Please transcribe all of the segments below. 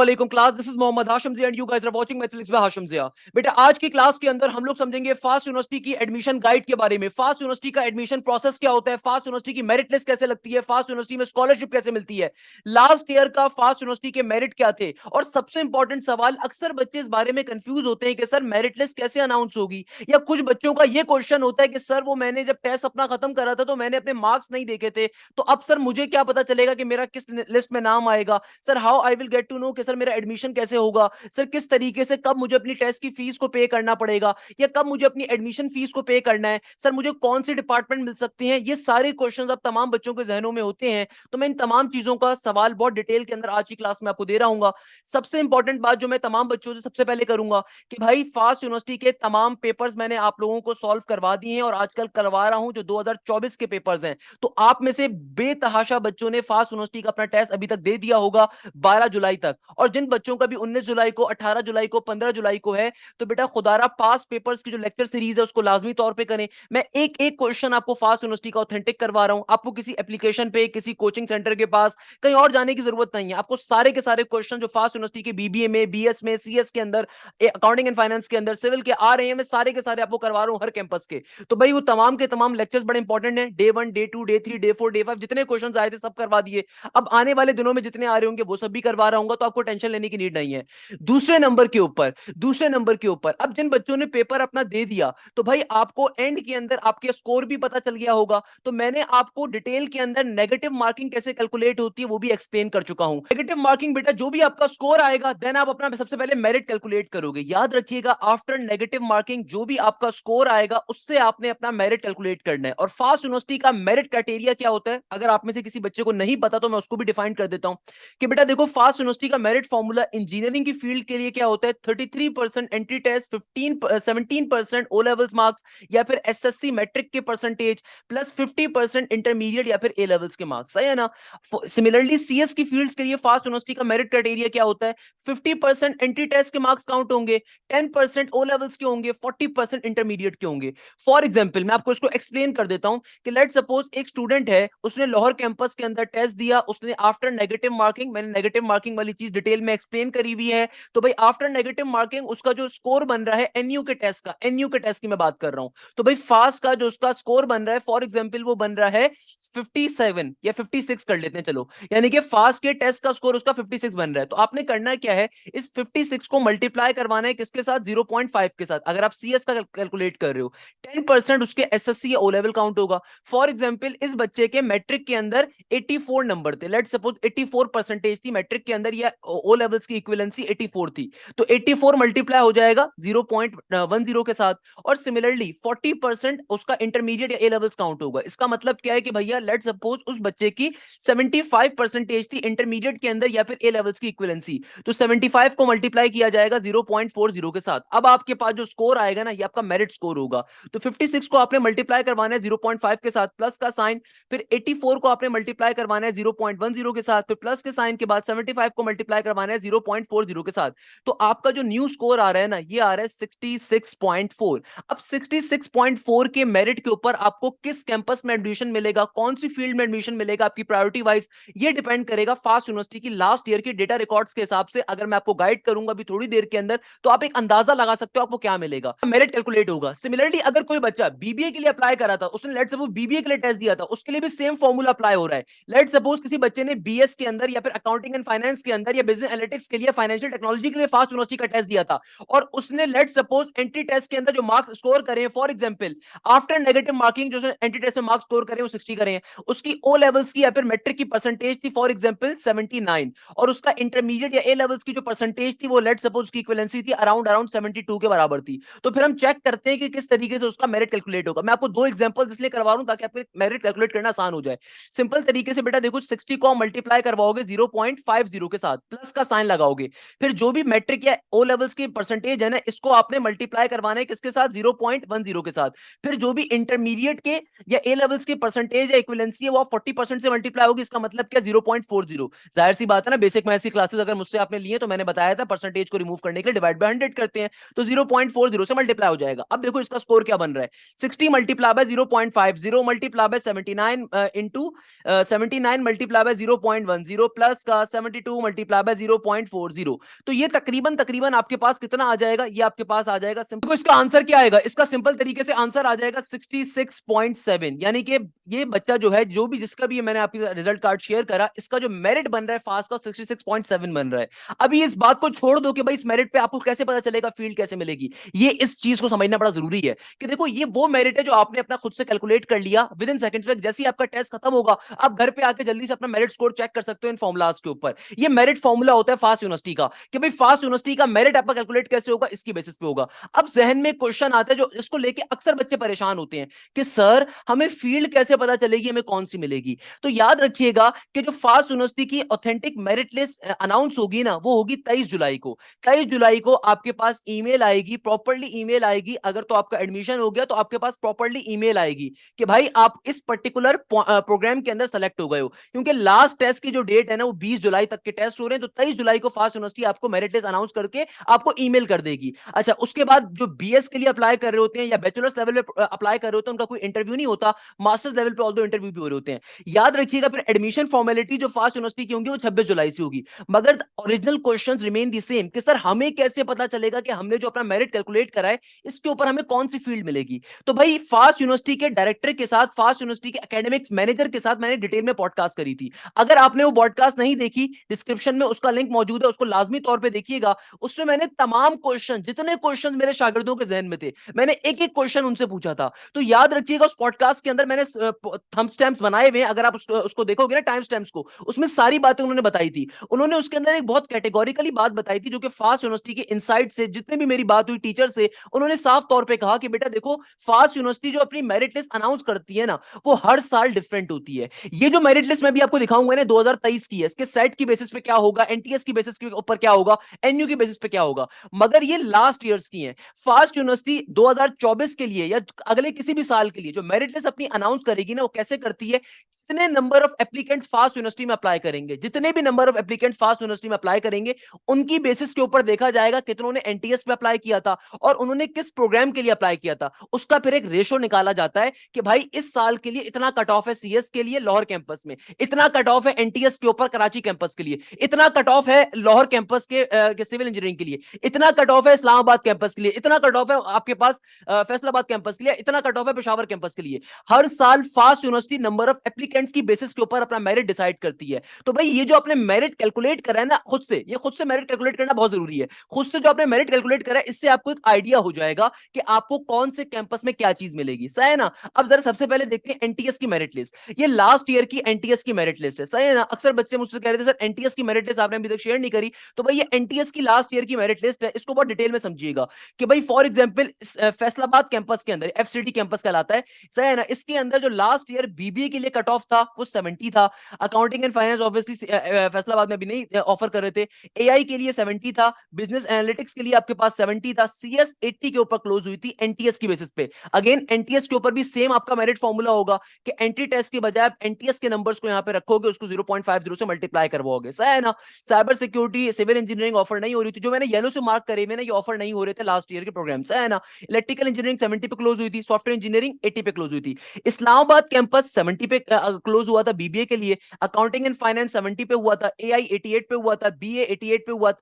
वालेकुम class, this is Mohammad Hashim ji and you guys are watching mathematics by Hashim Zia. बेटा आज की क्लास के अंदर हम लोग समझेंगे फास्ट यूनिवर्सिटी की एडमिशन गाइड के बारे में। फास्ट यूनिवर्सिटी का एडमिशन प्रोसेस क्या होता है, फास्ट यूनिवर्सिटी की मेरिट लिस्ट कैसे लगती है, फास्ट यूनिवर्सिटी में स्कॉलरशिप कैसे मिलती है, लास्ट ईयर का फास्ट यूनिवर्सिटी के मेरिट क्या थे, और सबसे इंपॉर्टेंट सवाल, अक्सर बच्चे इस बारे में कंफ्यूज होते हैं कि सर मेरिट लिस्ट कैसे अनाउंस होगी, या कुछ बच्चों का ये क्वेश्चन होता है कि सर वो मैंने जब टेस्ट अपना खत्म करा था तो मैंने अपने मार्क्स नहीं देखे थे, तो अब सर मुझे क्या पता चलेगा कि मेरा किस लिस्ट में नाम आएगा, sir how I will get to know कि सर मेरा एडमिशन कैसे होगा, सर किस तरीके से कब मुझे अपनी टेस्ट की फीस को पे करना पड़ेगा, या कब मुझे अपनी एडमिशन फीस को पे करना है, सर मुझे कौन सी डिपार्टमेंट मिल सकती है। ये सारे क्वेश्चंस अब तमाम बच्चों के जहनों में होते हैं, तो मैं इन तमाम चीजों का सवाल बहुत डिटेल के अंदर आज की क्लास में आपको दे रहा हूँ। सबसे इंपॉर्टेंट बात जो मैं तमाम बच्चों से सबसे पहले करूंगा कि भाई फास्ट यूनिवर्सिटी के तमाम पेपर्स मैंने आप लोगों को सॉल्व करवा दिए हैं और आजकल करवा रहा हूं जो 2024 के पेपर्स हैं। तो आप में से बेतहाशा बच्चों ने फास्ट यूनिवर्सिटी का अपना टेस्ट अभी तक दे दिया होगा 12 जुलाई तक, और जिन बच्चों का भी 19 जुलाई को, 18 जुलाई को, 15 जुलाई को है, तो बेटा खुदारा पास पेपर्स की जो लेक्चर सीरीज है उसको लाजमी तौर पे करें। मैं एक एक क्वेश्चन आपको फास्ट यूनिवर्सिटी का ऑथेंटिक करवा रहा हूं, आपको किसी एप्लीकेशन पे, किसी कोचिंग सेंटर के पास कहीं और जाने की जरूरत नहीं है। आपको सारे के सारे क्वेश्चन जो फास्ट यूनिवर्सिटी के बीबीए में, बीएस में, सीएस के अंदर, अकाउंटिंग एंड फाइनेंस के अंदर, सिविल के आ रहे हैं, मैं सारे के सारे आपको करवा रहा हूं हर कैंपस के। तो भाई वो तमाम के तमाम लेक्चर्स बड़े इंपॉर्टेंट हैं। Day 1, day 2, day 3, day 4, day 5 जितने क्वेश्चन आए थे सब करवा दिए। अब आने वाले दिनों में जितने आ रहे होंगे वो सब भी करवा रहा हूँ, तो आपको टेंशन लेने की नीड नहीं है। दूसरे नंबर के ऊपर अब जिन बच्चों ने पेपर अपना दे दिया, तो भाई आपको एंड के अंदर आपके स्कोर भी पता चल गया होगा। तो मैंने आपको डिटेल के अंदर नेगेटिव मार्किंग कैसे कैलकुलेट होती है वो भी एक्सप्लेन कर चुका हूं। नेगेटिव मार्किंग बेटा जो भी आपका स्कोर आएगा देन आप अपना सबसे पहले मेरिट कैलकुलेट करोगे। याद रखिएगा, आफ्टर नेगेटिव मार्किंग जो भी आपका स्कोर आएगा उससे आपने अपना मेरिट कैलकुलेट करना है। और फास्ट यूनिवर्सिटी का मेरिट क्राइटेरिया क्या होता है, अगर आप में से किसी बच्चे को नहीं पता तो मैं उसको भी डिफाइन कर देता हूं कि बेटा देखो, फास्ट यूनिवर्सिटी का मेरिट फॉर्मूला इंजीनियरिंग की फील्ड के लिए क्या होता है, 33% entry test, 17% O levels marks या फिर एसएससी मैट्रिक के परसेंटेज, प्लस 50% इंटरमीडिएट या फिर ए लेवल्स के मार्क्स, सही है ना। सिमिलरली सीएस की फील्ड्स के लिए फास्ट यूनिवर्सिटी का मेरिट क्राइटेरिया क्या होता है, 50% एंट्री टेस्ट के मार्क्स काउंट होंगे, 10% ओ लेवल्स के होंगे, 40% इंटरमीडिएट के होंगे। फॉर एग्जाम्पल मैं आपको इसको एक्सप्लेन कर देता हूं कि लेट सपोज एक स्टूडेंट है, उसने लाहौर कैंपस के अंदर टेस्ट दिया, उसने आफ्टर नेगेटिव मार्किंग, मैंने नेगेटिव मार्किंग वाली चीज डिटेल में एक्सप्लेन करी हुई है, तो भाई आफ्टर नेगेटिव मार्किंग उसका जो स्कोर बन रहा है एनयू के टेस्ट का, एनयू के टेस्ट की मैं बात कर रहा हूं, तो भाई फास्ट का जो उसका स्कोर बन रहा है, फॉर एग्जाम्पल वो बन रहा है 57 या 56 कर लेते हैं चलो, यानी कि फास्ट के टेस्ट का स्कोर उसका 56 बन रहा है। तो आपने करना क्या है, इस 56 को मल्टीप्लाई करवाना है किसके साथ, 0.5 के साथ। अगर आप सीएस का कैलकुलेट कर रहे हो, 10% उसके एसएससी या ओ लेवल काउंट होगा। फॉर एग्जाम्पल इस बच्चे के मैट्रिक के अंदर 84 नंबर थे, लेट सपोज 84 परसेंटेज थी मैट्रिक के अंदर, या ओ लेवल्स की इक्विवेलेंसी 84 थी, तो 84 मल्टीप्लाई हो जाएगा 0.10 के साथ। और सिमिलरली 40% उसका इंटरमीडिएट या ए लेवल्स काउंट होगा। इसका मतलब क्या है कि भैया लेट सपोज उस बच्चे की 75 परसेंटेज थी इंटरमीडिएट के अंदर या फिर ए लेवल्स की इक्विवेलेंसी, तो 75 को मल्टीप्लाई किया जाएगा 0.40 के साथ। अब आपके पास जो स्कोर आएगा ना, ये आपका मेरिट स्कोर होगा। तो 56 को आपने मल्टीप्लाई करवाना है 0.5 के साथ, प्लस का साइन, फिर 84 को आपने मल्टीप्लाई करवाना है 0.10 के साथ, फिर प्लस के साइन के बाद 75 को मल्टीप्लाई करवाना है 0.40 के साथ। तो आपका जो न्यू स्कोर आ रहा है ना, ये आ रहा है 66.4। अब 66.4 के मेरिट के ऊपर आपको किस कैंपस में एडमिशन मिलेगा, कौन सी फील्ड में एडमिशन मिलेगा आपकी प्रायोरिटी वाइज, ये डिपेंड करेगा फास्ट यूनिवर्सिटी की लास्ट ईयर की डेटा रिकॉर्ड्स के हिसाब से। अगर मैं आपको गाइड करूंगा अभी थोड़ी देर के अंदर, तो आप एक अंदाजा लगा सकते हो आपको क्या मिलेगा, मेरिट कैलकुलेट होगा। सिमिलरली अगर कोई बच्चा बीबीए के लिए अप्लाई करा था, उसने लेट सपोज बीबीए के लिए टेस्ट दिया था, उसके लिए भी सेम फॉर्मूला अप्लाई हो रहा है। लेट सपोज किसी बच्चे ने बीएस के अंदर या फिर अकाउंटिंग एंड फाइनेंस के अंदर या बिजनेस एनालिटिक्स के लिए, फाइनेंशियल टेक्नोलॉजी के लिए फास्ट यूनिवर्सिटी का टेस्ट दिया था, और उसने लेट सपोज एंट्री टेस्ट के अंदर जो मार्क्स स्कोर करे, for example after negative marking जो एंट्री टेस्ट में मार्क्स स्कोर करे वो 60 करे हैं, उसकी ओ लेवल्स की या फिर मैट्रिक की परसेंटेज थी फॉर एग्जांपल 79, और उसका इंटरमीडिएट या ए लेवल्स की जो परसेंटेज थी वो लेट सपोज की इक्विवेलेंसी थी अराउंड अराउंड 72 के बराबर थी। तो फिर हम चेक करते हैं कि किस तरीके से उसका मेरिट कैलकुलेट होगा। मैं आपको दो एग्जांपल्स इसलिए करवा रहा हूं ताकि आपको मेरिट कैलकुलेट करना आसान हो जाए। सिंपल तरीके से बेटा देखो, 60 को मल्टीप्लाई करवाओगे 0.50 के साथ, प्लस का साइन लगाओगे, फिर जो भी मैट्रिक या ओ लेवल्स की परसेंटेज है ना, इसको आपने मल्टीप्लाई करवाना है किसके साथ, 0.10 के साथ। फिर जो भी इंटरमीडिएट के या ए लेवल्स की परसेंटेज या इक्विवेलेंसी है वो 40% से मल्टीप्लाई होगी। इसका मतलब क्या, 0.40। जाहिर सी बात है ना, बेसिक मैथ्स की क्लासेस अगर मुझसे आपने लिए तो मैंने बताया था परसेंटेज को रिमूव करने के लिए डिवाइड बाय 100 करते हैं, तो 0.40 से मल्टीप्लाई हो जाएगा। अब देखो इसका स्कोर क्या बन रहा है, 60 multiply by 0.5, 0 multiply by 79 into 79 multiply by 0.10 plus का 72 मल्टीप्लाई बाय 0.40, तो ये तकरीबन तकरीबन आपके पास कितना आ जाएगा, ये आपके पास आ जाएगा सिंपल। इसका आंसर क्या आएगा, इसका सिंपल तरीके से आंसर आ जाएगा 66.7, यानी कि ये बच्चा जो है, जो भी जिसका भी मैंने आपके रिजल्ट कार्ड शेयर करा, इसका जो मेरिट बन रहा है फास्ट का 66.7 बन रहा है। अभी इस बात को छोड़ दो कि भाई इस मेरिट पे आपको कैसे पता चलेगा, फील्ड कैसे मिलेगी, ये इस चीज को समझना बड़ा जरूरी है कि देखो ये वो मेरिट है जो आपने अपना खुद से कैलकुलेट कर लिया विद इन सेकंड्स में। जैसे ही आपका टेस्ट खत्म होगा, आप घर पे आके जल्दी से अपना मेरिट स्कोर चेक कर सकते हो इन फॉर्मुलाज के ऊपर। ये मेरिट फॉर्मूला होता है फास्ट यूनिवर्सिटी का, कि भाई फास्ट यूनिवर्सिटी का मेरिट आपका कैलकुलेट कैसे होगा, इसकी बेसिस पे होगा। अब जहन में क्वेश्चन आता है जो इसको लेके अक्सर बच्चे परेशान होते हैं कि सर हमें फील्ड कैसे पता चलेगी, हमें कौन सी मिलेगी। तो याद रखिएगा कि जो फास्ट यूनिवर्सिटी की ऑथेंटिक मेरिट लिस्ट अनाउंस होगी ना, वो होगी 23 जुलाई को। 23 जुलाई को आपके पास ईमेल आएगी, प्रॉपर्ली ईमेल आएगी। अगर तो आपका एडमिशन हो गया तो आपके पास प्रॉपर्ली ईमेल आएगी कि भाई आप इस पर्टिकुलर प्रोग्राम के अंदर सेलेक्ट हो गए हो। क्योंकि लास्ट टेस्ट की जो डेट है ना, वो 20 जुलाई तक के टेस्ट हो रहे हैं, तो 23 जुलाई को फास्ट यूनिवर्सिटी आपको मेरिट लिस्ट अनाउंस करके आपको ईमेल कर देगी। अच्छा, उसके बाद जो बीएस के लिए अप्लाई कर रहे होते हैं या बैचलर्स लेवल पे अप्लाई कर रहे होते हैं, उनका कोई इंटरव्यू नहीं होता। मास्टर्स लेवल पे ऑल दो इंटरव्यू भी हो रहे होते हैं। याद रखिएगा, फिर एडमिशन फॉर्मेलिटी जो फास्ट यूनिवर्सिटी की होंगी वो 26 जुलाई से होगी। मगर original questions remain the same कि सर हमें कैसे पता चलेगा कि हमने जो अपना मेरिट कैलकुलेट करा है, इसके ऊपर हमें कौन सी फील्ड मिलेगी। तो भाई फास्ट यूनिवर्सिटी के डायरेक्टर के साथ, फास्ट यूनिवर्सिटी के एकेडमिक्स मैनेजर के साथ मैंने डिटेल में पॉडकास्ट करी थी। अगर आपने वो पॉडकास्ट नहीं देखी, डिस्क्रिप्शन में उसका लिंक मौजूद है, उसको लाजमी तौर पे देखिएगा। उसमें मैंने तमाम क्वेश्चन, जितने क्वेश्चन मेरे शागिर्दों के जहन में थे, मैंने एक एक क्वेश्चन उनसे पूछा था। तो याद रखिएगा, उस पॉडकास्ट के अंदर मैंने थंब स्टैम्प्स बनाए हुए हैं। अगर आप उसको देखोगे ना, टाइम स्टैम्प्स को, उसमें सारी बातें उन्होंने बताई थी। उन्होंने उसके अंदर एक बहुत कैटेगोरिकली बात बताई थी, जो कि फास्ट यूनिवर्सिटी के इनसाइट से जितने भी मेरी बात हुई टीचर से, उन्होंने साफ तौर पे कहा कि बेटा देखो, फास्ट यूनिवर्सिटी जो अपनी मेरिट लिस्ट अनाउंस करती है ना, वो हर साल डिफरेंट होती है। ये जो मेरिट लिस्ट मैं भी आपको दिखाऊंगा ना, 2023 की है। इसके सेट की बेसिस पे क्या होगा, एनटीएस की बेसिस के ऊपर क्या होगा, एनयू की बेसिस पे क्या होगा, मगर ये लास्ट ईयर्स की है। फास्ट यूनिवर्सिटी 2024 के लिए या अगले किसी भी साल के लिए जो मेरिट लिस्ट अपनी अनाउंस करेगी ना, वो कैसे करती है, जितने number of applicant fast university में अप्लाई करेंगे, जितने भी number of applicant fast university में अप्लाई करेंगे, उनकी बेसिस के ऊपर देखा जाएगा कितनों ने एनटीएस पे अप्लाई किया था और उन्होंने किस प्रोग्राम के लिए अप्लाई किया था। उसका फिर एक रेशो निकाला जाता है कि भाई इस साल के लिए इतना कट ऑफ है सीएस के लिए लाहौर कैंपस में, इतना कट ऑफ है एनटीएस के ऊपर कराची कैंपस के लिए, इतना कट ऑफ है लाहौर कैंपस के सिविल इंजीनियरिंग के लिए, इतना कट ऑफ है इस्लामाबाद कैंपस के लिए, इतना कट ऑफ है आपके पास फैसलाबाद कैंपस के लिए, इतना कट ऑफ है पेशावर कैंपस के लिए। हर साल FAST university number of applicants की बेसिस के ऊपर अपना मेरिट डिसाइड करती है। तो भाई ये जो आपने मेरिट कैलकुलेट करा है ना, खुद से, ये खुद से मेरिट कैलकुलेट करना बहुत जरूरी है। खुद से जो आपने मेरिट कैलकुलेट करा है, इससे आपको एक आइडिया हो जाएगा कि आपको कौन से कैंपस में क्या चीज मिलेगी। सही है ना। अब जरा सबसे पहले देखते हैं एनटीएस की मेरिट लिस्ट। ये लास्ट ईयर की एनटीएस की मेरिट लिस्ट है। सही है ना। अक्सर बच्चे मुझसे कह रहे थे सर एनटीएस की मेरिट लिस्ट आपने अभी तक शेयर नहीं करी। तो भाई ये एनटीएस की लास्ट ईयर की मेरिट लिस्ट है, इसको बहुत डिटेल में समझिएगा कि भाई फॉर एग्जांपल फैसलाबाद कैंपस के अंदर, एफसीडी कैंपस कहलाता है, सही है ना, इसके अंदर जो लास्ट ईयर बीबीए के लिए कट ऑफ था वो 70 था। Accounting and finance obviously Faisalabad में भी नहीं ऑफर कर रहे थे। एआई के लिए 70 था, बिजनेस एनालिटिक्स के लिए आपके पास 70 था, सीएस 80 के ऊपर क्लोज हुई थी एनटीएस की बेसिस पे। अगेन एनटीएस के ऊपर भी सेम आपका मेरिट फॉर्मूला होगा कि एंट्री टेस्ट के बजाय आप एनटीएस के नंबर्स को यहां पे रखोगे, उसको 0.50 से मल्टीप्लाई करवाओगे। सही है ना। Cyber security, civil engineering offer नहीं हो रही थी, जो मैंने येलो से मार्क करे हुए ना, ये ऑफर नहीं हो रहे थे लास्ट ईयर के प्रोग्राम। सही है ना। इलेक्ट्रिकल इंजीनियरिंग 70 पे क्लोज हुई थी, सॉफ्टवेयर इंजीनियरिंग 80 पे क्लोज हुई थी। इस्लामाबाद कैंपस 70 पे क्लोज हुआ था बीबीए के लिए। अकाउंटिंग एंड फाइनेंस 70 पे हुआ था, एआई 88 पे हुआ था, बीए 88 पे हुआ,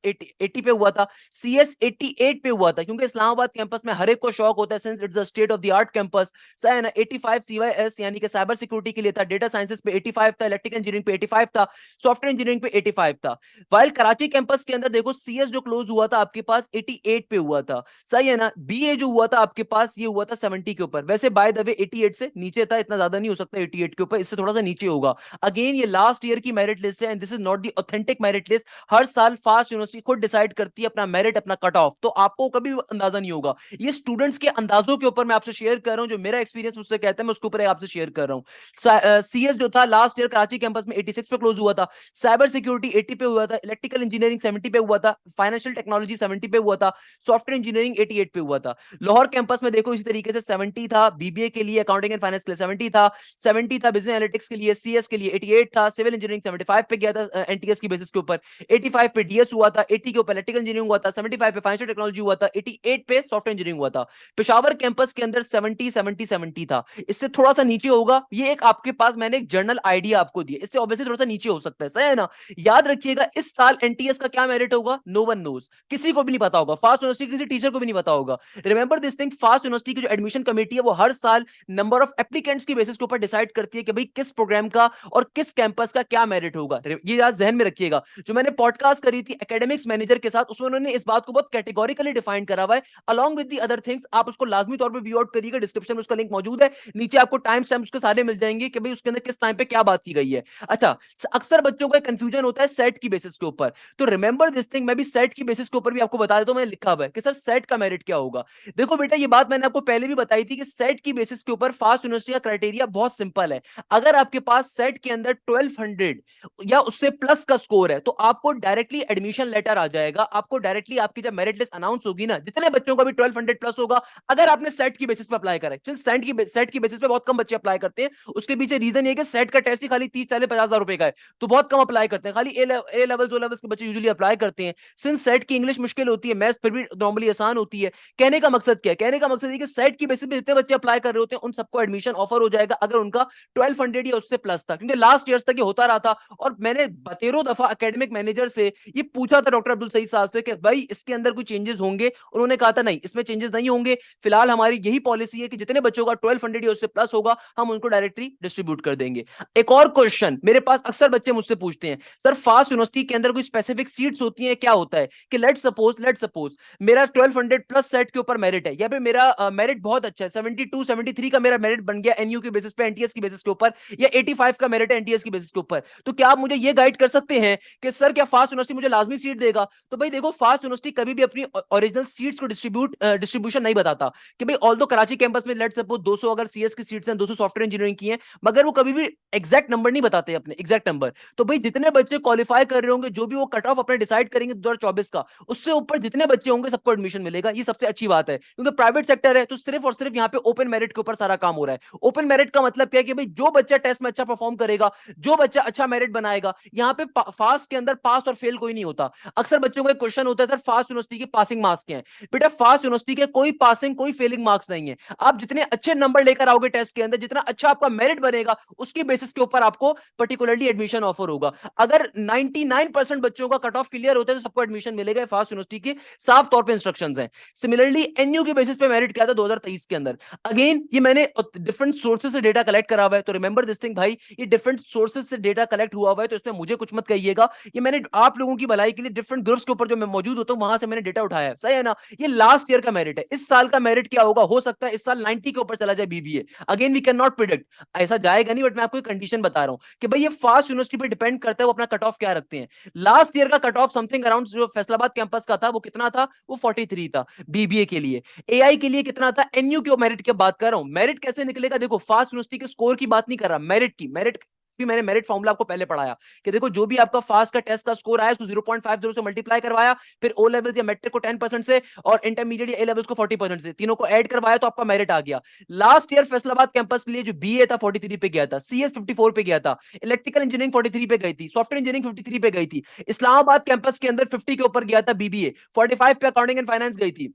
80 पे हुआ था, सीएस 88 पे हुआ था। क्योंकि इस्लामाबाद कैंपस में हर एक को शौक होता है, since it's the state of the art campus. सही है ना। 85 सीवाईएस यानी कि साइबर सिक्योरिटी के लिए था, डेटा साइंसेस पे 85 था, इलेक्ट्रिकल इंजीनियरिंग पे 85 था, सॉफ्टवेयर इंजीनियरिंग पे 85 था। वाइल कराची कैंपस के अंदर देखो सीएस जो क्लोज हुआ था आपके पास 88 पे हुआ था। सही है ना। बीए जो हुआ था आपके पास, ये हुआ था 70 के ऊपर। वैसे बाय द वे 88 से नीचे था, इतना ज्यादा नहीं हो सकता 88 के ऊपर, इससे थोड़ा सा नीचे होगा। अगेन ये लास्ट ईयर की मेरिट लिस्ट है and this is not the authentic merit list. हर साल फास्ट यूनिवर्सिटी खुद डिसाइड करती है अपना मेरिट, अपना कट ऑफ, तो आपको कभी अंदाजा नहीं होगा। ये स्टूडेंट्स के अंदाजों के ऊपर मैं आपसे शेयर कर रहा हूं, जो मेरा एक्सपीरियंस मुझसे कहता है, मैं उसके ऊपर आपसे शेयर कर रहा हूं। सीएस जो था लास्ट ईयर कराची कैंपस में 86 पे क्लोज हुआ था, साइबर सिक्योरिटी 80 पे हुआ था, इलेक्ट्रिकल इंजीनियरिंग 70 पे हुआ था, फाइनेंशियल टेक्नोलॉजी 70 पे हुआ था, सॉफ्टवेयर इंजीनियरिंग 88 पे हुआ था। लाहौर कैंपस में देखो इसी तरीके से 70 था, बीबीए के लिए, अकाउंटिंग एंड फाइनेंस के लिए 70 था, 70 था बिजनेस एनालिटिक्स के लिए, सीएस के लिए 88 था, सिविल इंजीनियरिंग 75 पे गया था एनटीएस की बेसिस के ऊपर, 85 पे डीएस हुआ था, 80 के ऊपर इलेक्ट्रिकल इंजीनियरिंग हुआ था, 75 पे फाइनेंशियल टेक्नोलॉजी हुआ था, 88 पे सॉफ्टवेयर इंजीनियरिंग हुआ था। पेशावर कैंपस के अंदर 70 70 70 था, इससे थोड़ा सा नीचे होगा। ये एक आपके पास मैंने एक जर्नल आइडिया आपको दिया, इससे ऑब्वियसली थोड़ा सा नीचे हो सकता है। सही है ना। याद रखिएगा रखिएगा, इस साल एनटीएस का क्या मेरिट होगा, नो वन नोज, किसी को भी नहीं पता होगा, फास्ट यूनिवर्सिटी किसी टीचर को भी नहीं पता होगा। Remember this thing, fast university की जो एडमिशन कमेटी है वो हर साल नंबर ऑफ एप्लीकेंट्स की बेसिस के ऊपर डिसाइड करती है कि भाई किस प्रोग्राम का और किस कैंपस का क्या मेरिट होगा। ये याद जहन में रखिएगा। जो मैंने पॉडकास्ट करी थी एकेडमिक्स मैनेजर के साथ, उसमें उन्होंने इस बात को बहुत कैटेगोरिकली डिफाइन करा हुआ है along with the other things. आप उसको लाजमी तौर पर व्यू आउट करिएगा, डिस्क्रिप्शन में उसका लिंक मौजूद है, नीचे आपको टाइम स्टैम्प उसके सारे मिल जाएंगे कि भाई उसके अंदर किस टाइम पे क्या बात की गई है। अच्छा, अक्सर बच्चों का कंफ्यूजन होता है सेट की बेसिस के ऊपर, तो रिमेंबर दिस थिंग, मैं भी सेट की बेसिस के ऊपर भी आपको बता देता हूं, मैंने लिखा हुआ है कि सर सेट का मेरिट क्या होगा। देखो बेटा, ये बात मैंने आपको पहले भी बताई थी कि सेट की बेसिस के ऊपर फास्ट यूनिवर्सिटी का क्राइटेरिया बहुत सिंपल है। अगर आपके पास सेट के अंदर 1200 या उससे प्लस का स्कोर है तो आपको डायरेक्टली एडमिशन लेटर आ जाएगा। आपको डायरेक्टली आपकी जब मेरिट लिस्ट अनाउंस होगी ना, जितने बच्चों का भी 1200 प्लस होगा, अगर आपने सेट की बेसिस पे अप्लाई करा है, सेट की बेसिस पे बहुत कम बच्चे अप्लाई करते हैं, उसके पीछे रीजन ये कि सेट का टेस्ट ही खाली 30-40-50 हजार रुपए का है, तो बहुत कम अप्लाई करते हैं, खाली ए लेवल ओ लेवल्स के बच्चे यूजुअली अप्लाई करते हैं। सिंस सेट की इंग्लिश मुश्किल होती है, मैथ्स फिर भी नॉर्मली आसान होती है। कहने का मकसद क्या है, कहने का मकसद ये कि सेट की बेसिस पे जितने बच्चे अप्लाई कर रहे होते हैं उन सबको एडमिशन ऑफर हो जाएगा अगर उनका 1200 या उससे प्लस था, क्योंकि लास्ट ईयर्स तक ये होता रहा था। और मैंने बतेरों दफा एकेडमिक मैनेजर से ये पूछा था, डॉक्टर अब्दुल सईद साहब से, कि भाई इसके अंदर कोई चेंजेस होंगे, उन्होंने कहा था नहीं, इसमें चेंजेस नहीं होंगे, फिलहाल हमारी यही पॉलिसी है कि जितने बच्चों का 1200 या उससे प्लस होगा हम उनको डायरेक्टली डिस्ट्रीब्यूट कर देंगे। एक और क्वेश्चन मेरे पास अक्सर बच्चे मुझसे पूछते हैं, सर फास्ट यूनिवर्सिटी के अंदर कोई स्पेसिफिक सीट्स होती हैं, क्या होता है कि लेट सपोज मेरा 1200 प्लस सेट के ऊपर मेरिट है, या फिर मेरा मेरिट बहुत अच्छा है, 72-73 का मेरा मेरिट बन गया एनयू के बेसिस पे, एनटीएस की बेसिस के ऊपर, या 85 का मेरिट है एनटीएस की बेसिस के ऊपर, तो क्या आप मुझे ये गाइड कर सकते हैं कि सर क्या फास्ट यूनिवर्सिटी मुझे लाजमी सीट देगा। तो भाई देखो, फास्ट यूनिवर्सिटी कभी भी अपनी ओरिजिनल सीट्स को डिस्ट्रीब्यूशन नहीं बताता कि भाई ऑल दो कराची कैंपस में लेट सपोज 200 अगर सीएस की सीट्स हैं, 200 सॉफ्टवेयर इंजीनियरिंग की हैं, मगर वो कभी भी एग्जैक्ट नंबर नहीं बताते अपने एग्जैक्ट नंबर। तो भाई जितने बच्चे क्वालिफाई कर रहे होंगे, जो भी वो कट ऑफ अपने डिसाइड करेंगे 2024 का, उससे ऊपर जितने बच्चे होंगे सबको एडमिशन मिलेगा। ये सबसे अच्छी बात है, क्योंकि प्राइवेट सेक्टर है तो सिर्फ और सिर्फ यहाँ पे ओपन मेरिट के ऊपर सारा काम हो रहा है। ओपन मेरिट का मतलब क्या है कि भाई जो बच्चा टेस्ट में अच्छा परफॉर्म करेगा, जो बच्चा अच्छा मेरिट बनाएगा, यहाँ पे फास्ट के अंदर पास और फेल कोई नहीं होता। अक्सर बच्चों का एक क्वेश्चन होता है, सर फास्ट यूनिवर्सिटी के पासिंग मार्क्स क्या है। बेटा फास्ट यूनिवर्सिटी के कोई पासिंग कोई फेलिंग मार्क्स नहीं है। आप जितने अच्छे नंबर लेकर आओगे टेस्ट के अंदर, जितना अच्छा आपका मेरिट बनेगा, उसकी बेसिस के ऊपर आपको पर्टिकुलरली एडमिशन ऑफर होगा। अगर 99% बच्चों का कट ऑफ क्लियर होता है तो सबको एडमिशन मिलेगा, फास्ट यूनिवर्सिटी की साफ तौर पे इंस्ट्रक्शंस हैं। सिमिलरली एनयू की बेसिस पे मेरिट क्या था 2023 के अंदर, अगेन ये मैंने डिफरेंट सोर्सेज से डेटा कलेक्ट करा हुआ है, तो रिमेंबर दिस थिंग भाई, ये डिफरेंट सोर्सेज से डेटा कलेक्ट हुआ हुआ है, तो इसमें मुझे कुछ मत कहिएगा, ये मैंने आप लोगों की भलाई के लिए डिफरेंट ग्रुप्स के ऊपर जो मैं मौजूद होता हूं वहां से मैंने डेटा उठाया है, सही है ना। ये लास्ट ईयर का मेरिट है, इस साल का मेरिट क्या होगा, हो सकता है इस साल 90 के ऊपर चला जाए BBA, again we can not predict, ऐसा जाएगा नहीं, बट मैं आपको कंडीशन बता रहा हूं कि भाई ये फास्ट यूनिवर्सिटी पे डिपेंड करता है वो अपना कट ऑफ क्या रखते हैं। लास्ट ईयर का कट ऑफ समथिंग अराउंड जो फैसलाबाद कैंपस का था वो कितना था, वो 43 था बीबीए के लिए। एआई के लिए कितना था, एनयू के मेरिट की बात कर रहा हूं। मेरिट कैसे निकलेगा, देखो फास्ट यूनिवर्सिटी के स्कोर की बात नहीं कर रहा, मेरिट की, मेरिट भी मैंने मेरिट फॉर्मूला आपको पहले पढ़ाया कि देखो जो भी आपका फास्ट का टेस्ट का स्कोर आया उसको 0.50 से मल्टीप्लाई करवाया, फिर ओ लेवल्स या मैट्रिक को 10% से और इंटरमीडिएट या ए लेवल्स को 40% से, तीनों को ऐड करवाया तो आपका मेरिट आ गया। लास्ट ईयर फैसलाबाद कैंपस के लिए जो बीए था 43 पे गया था, सीएस 54 पे गया था, इलेक्ट्रिकल इंजीनियरिंग 43 पे गई थी, सॉफ्टवेयर इंजीनियरिंग 53 पे गई थी, इस्लामाबाद कैंपस के अंदर 50 के ऊपर गया था बीबीए, 45 पे अकाउंटिंग एंड फाइनेंस गई थी,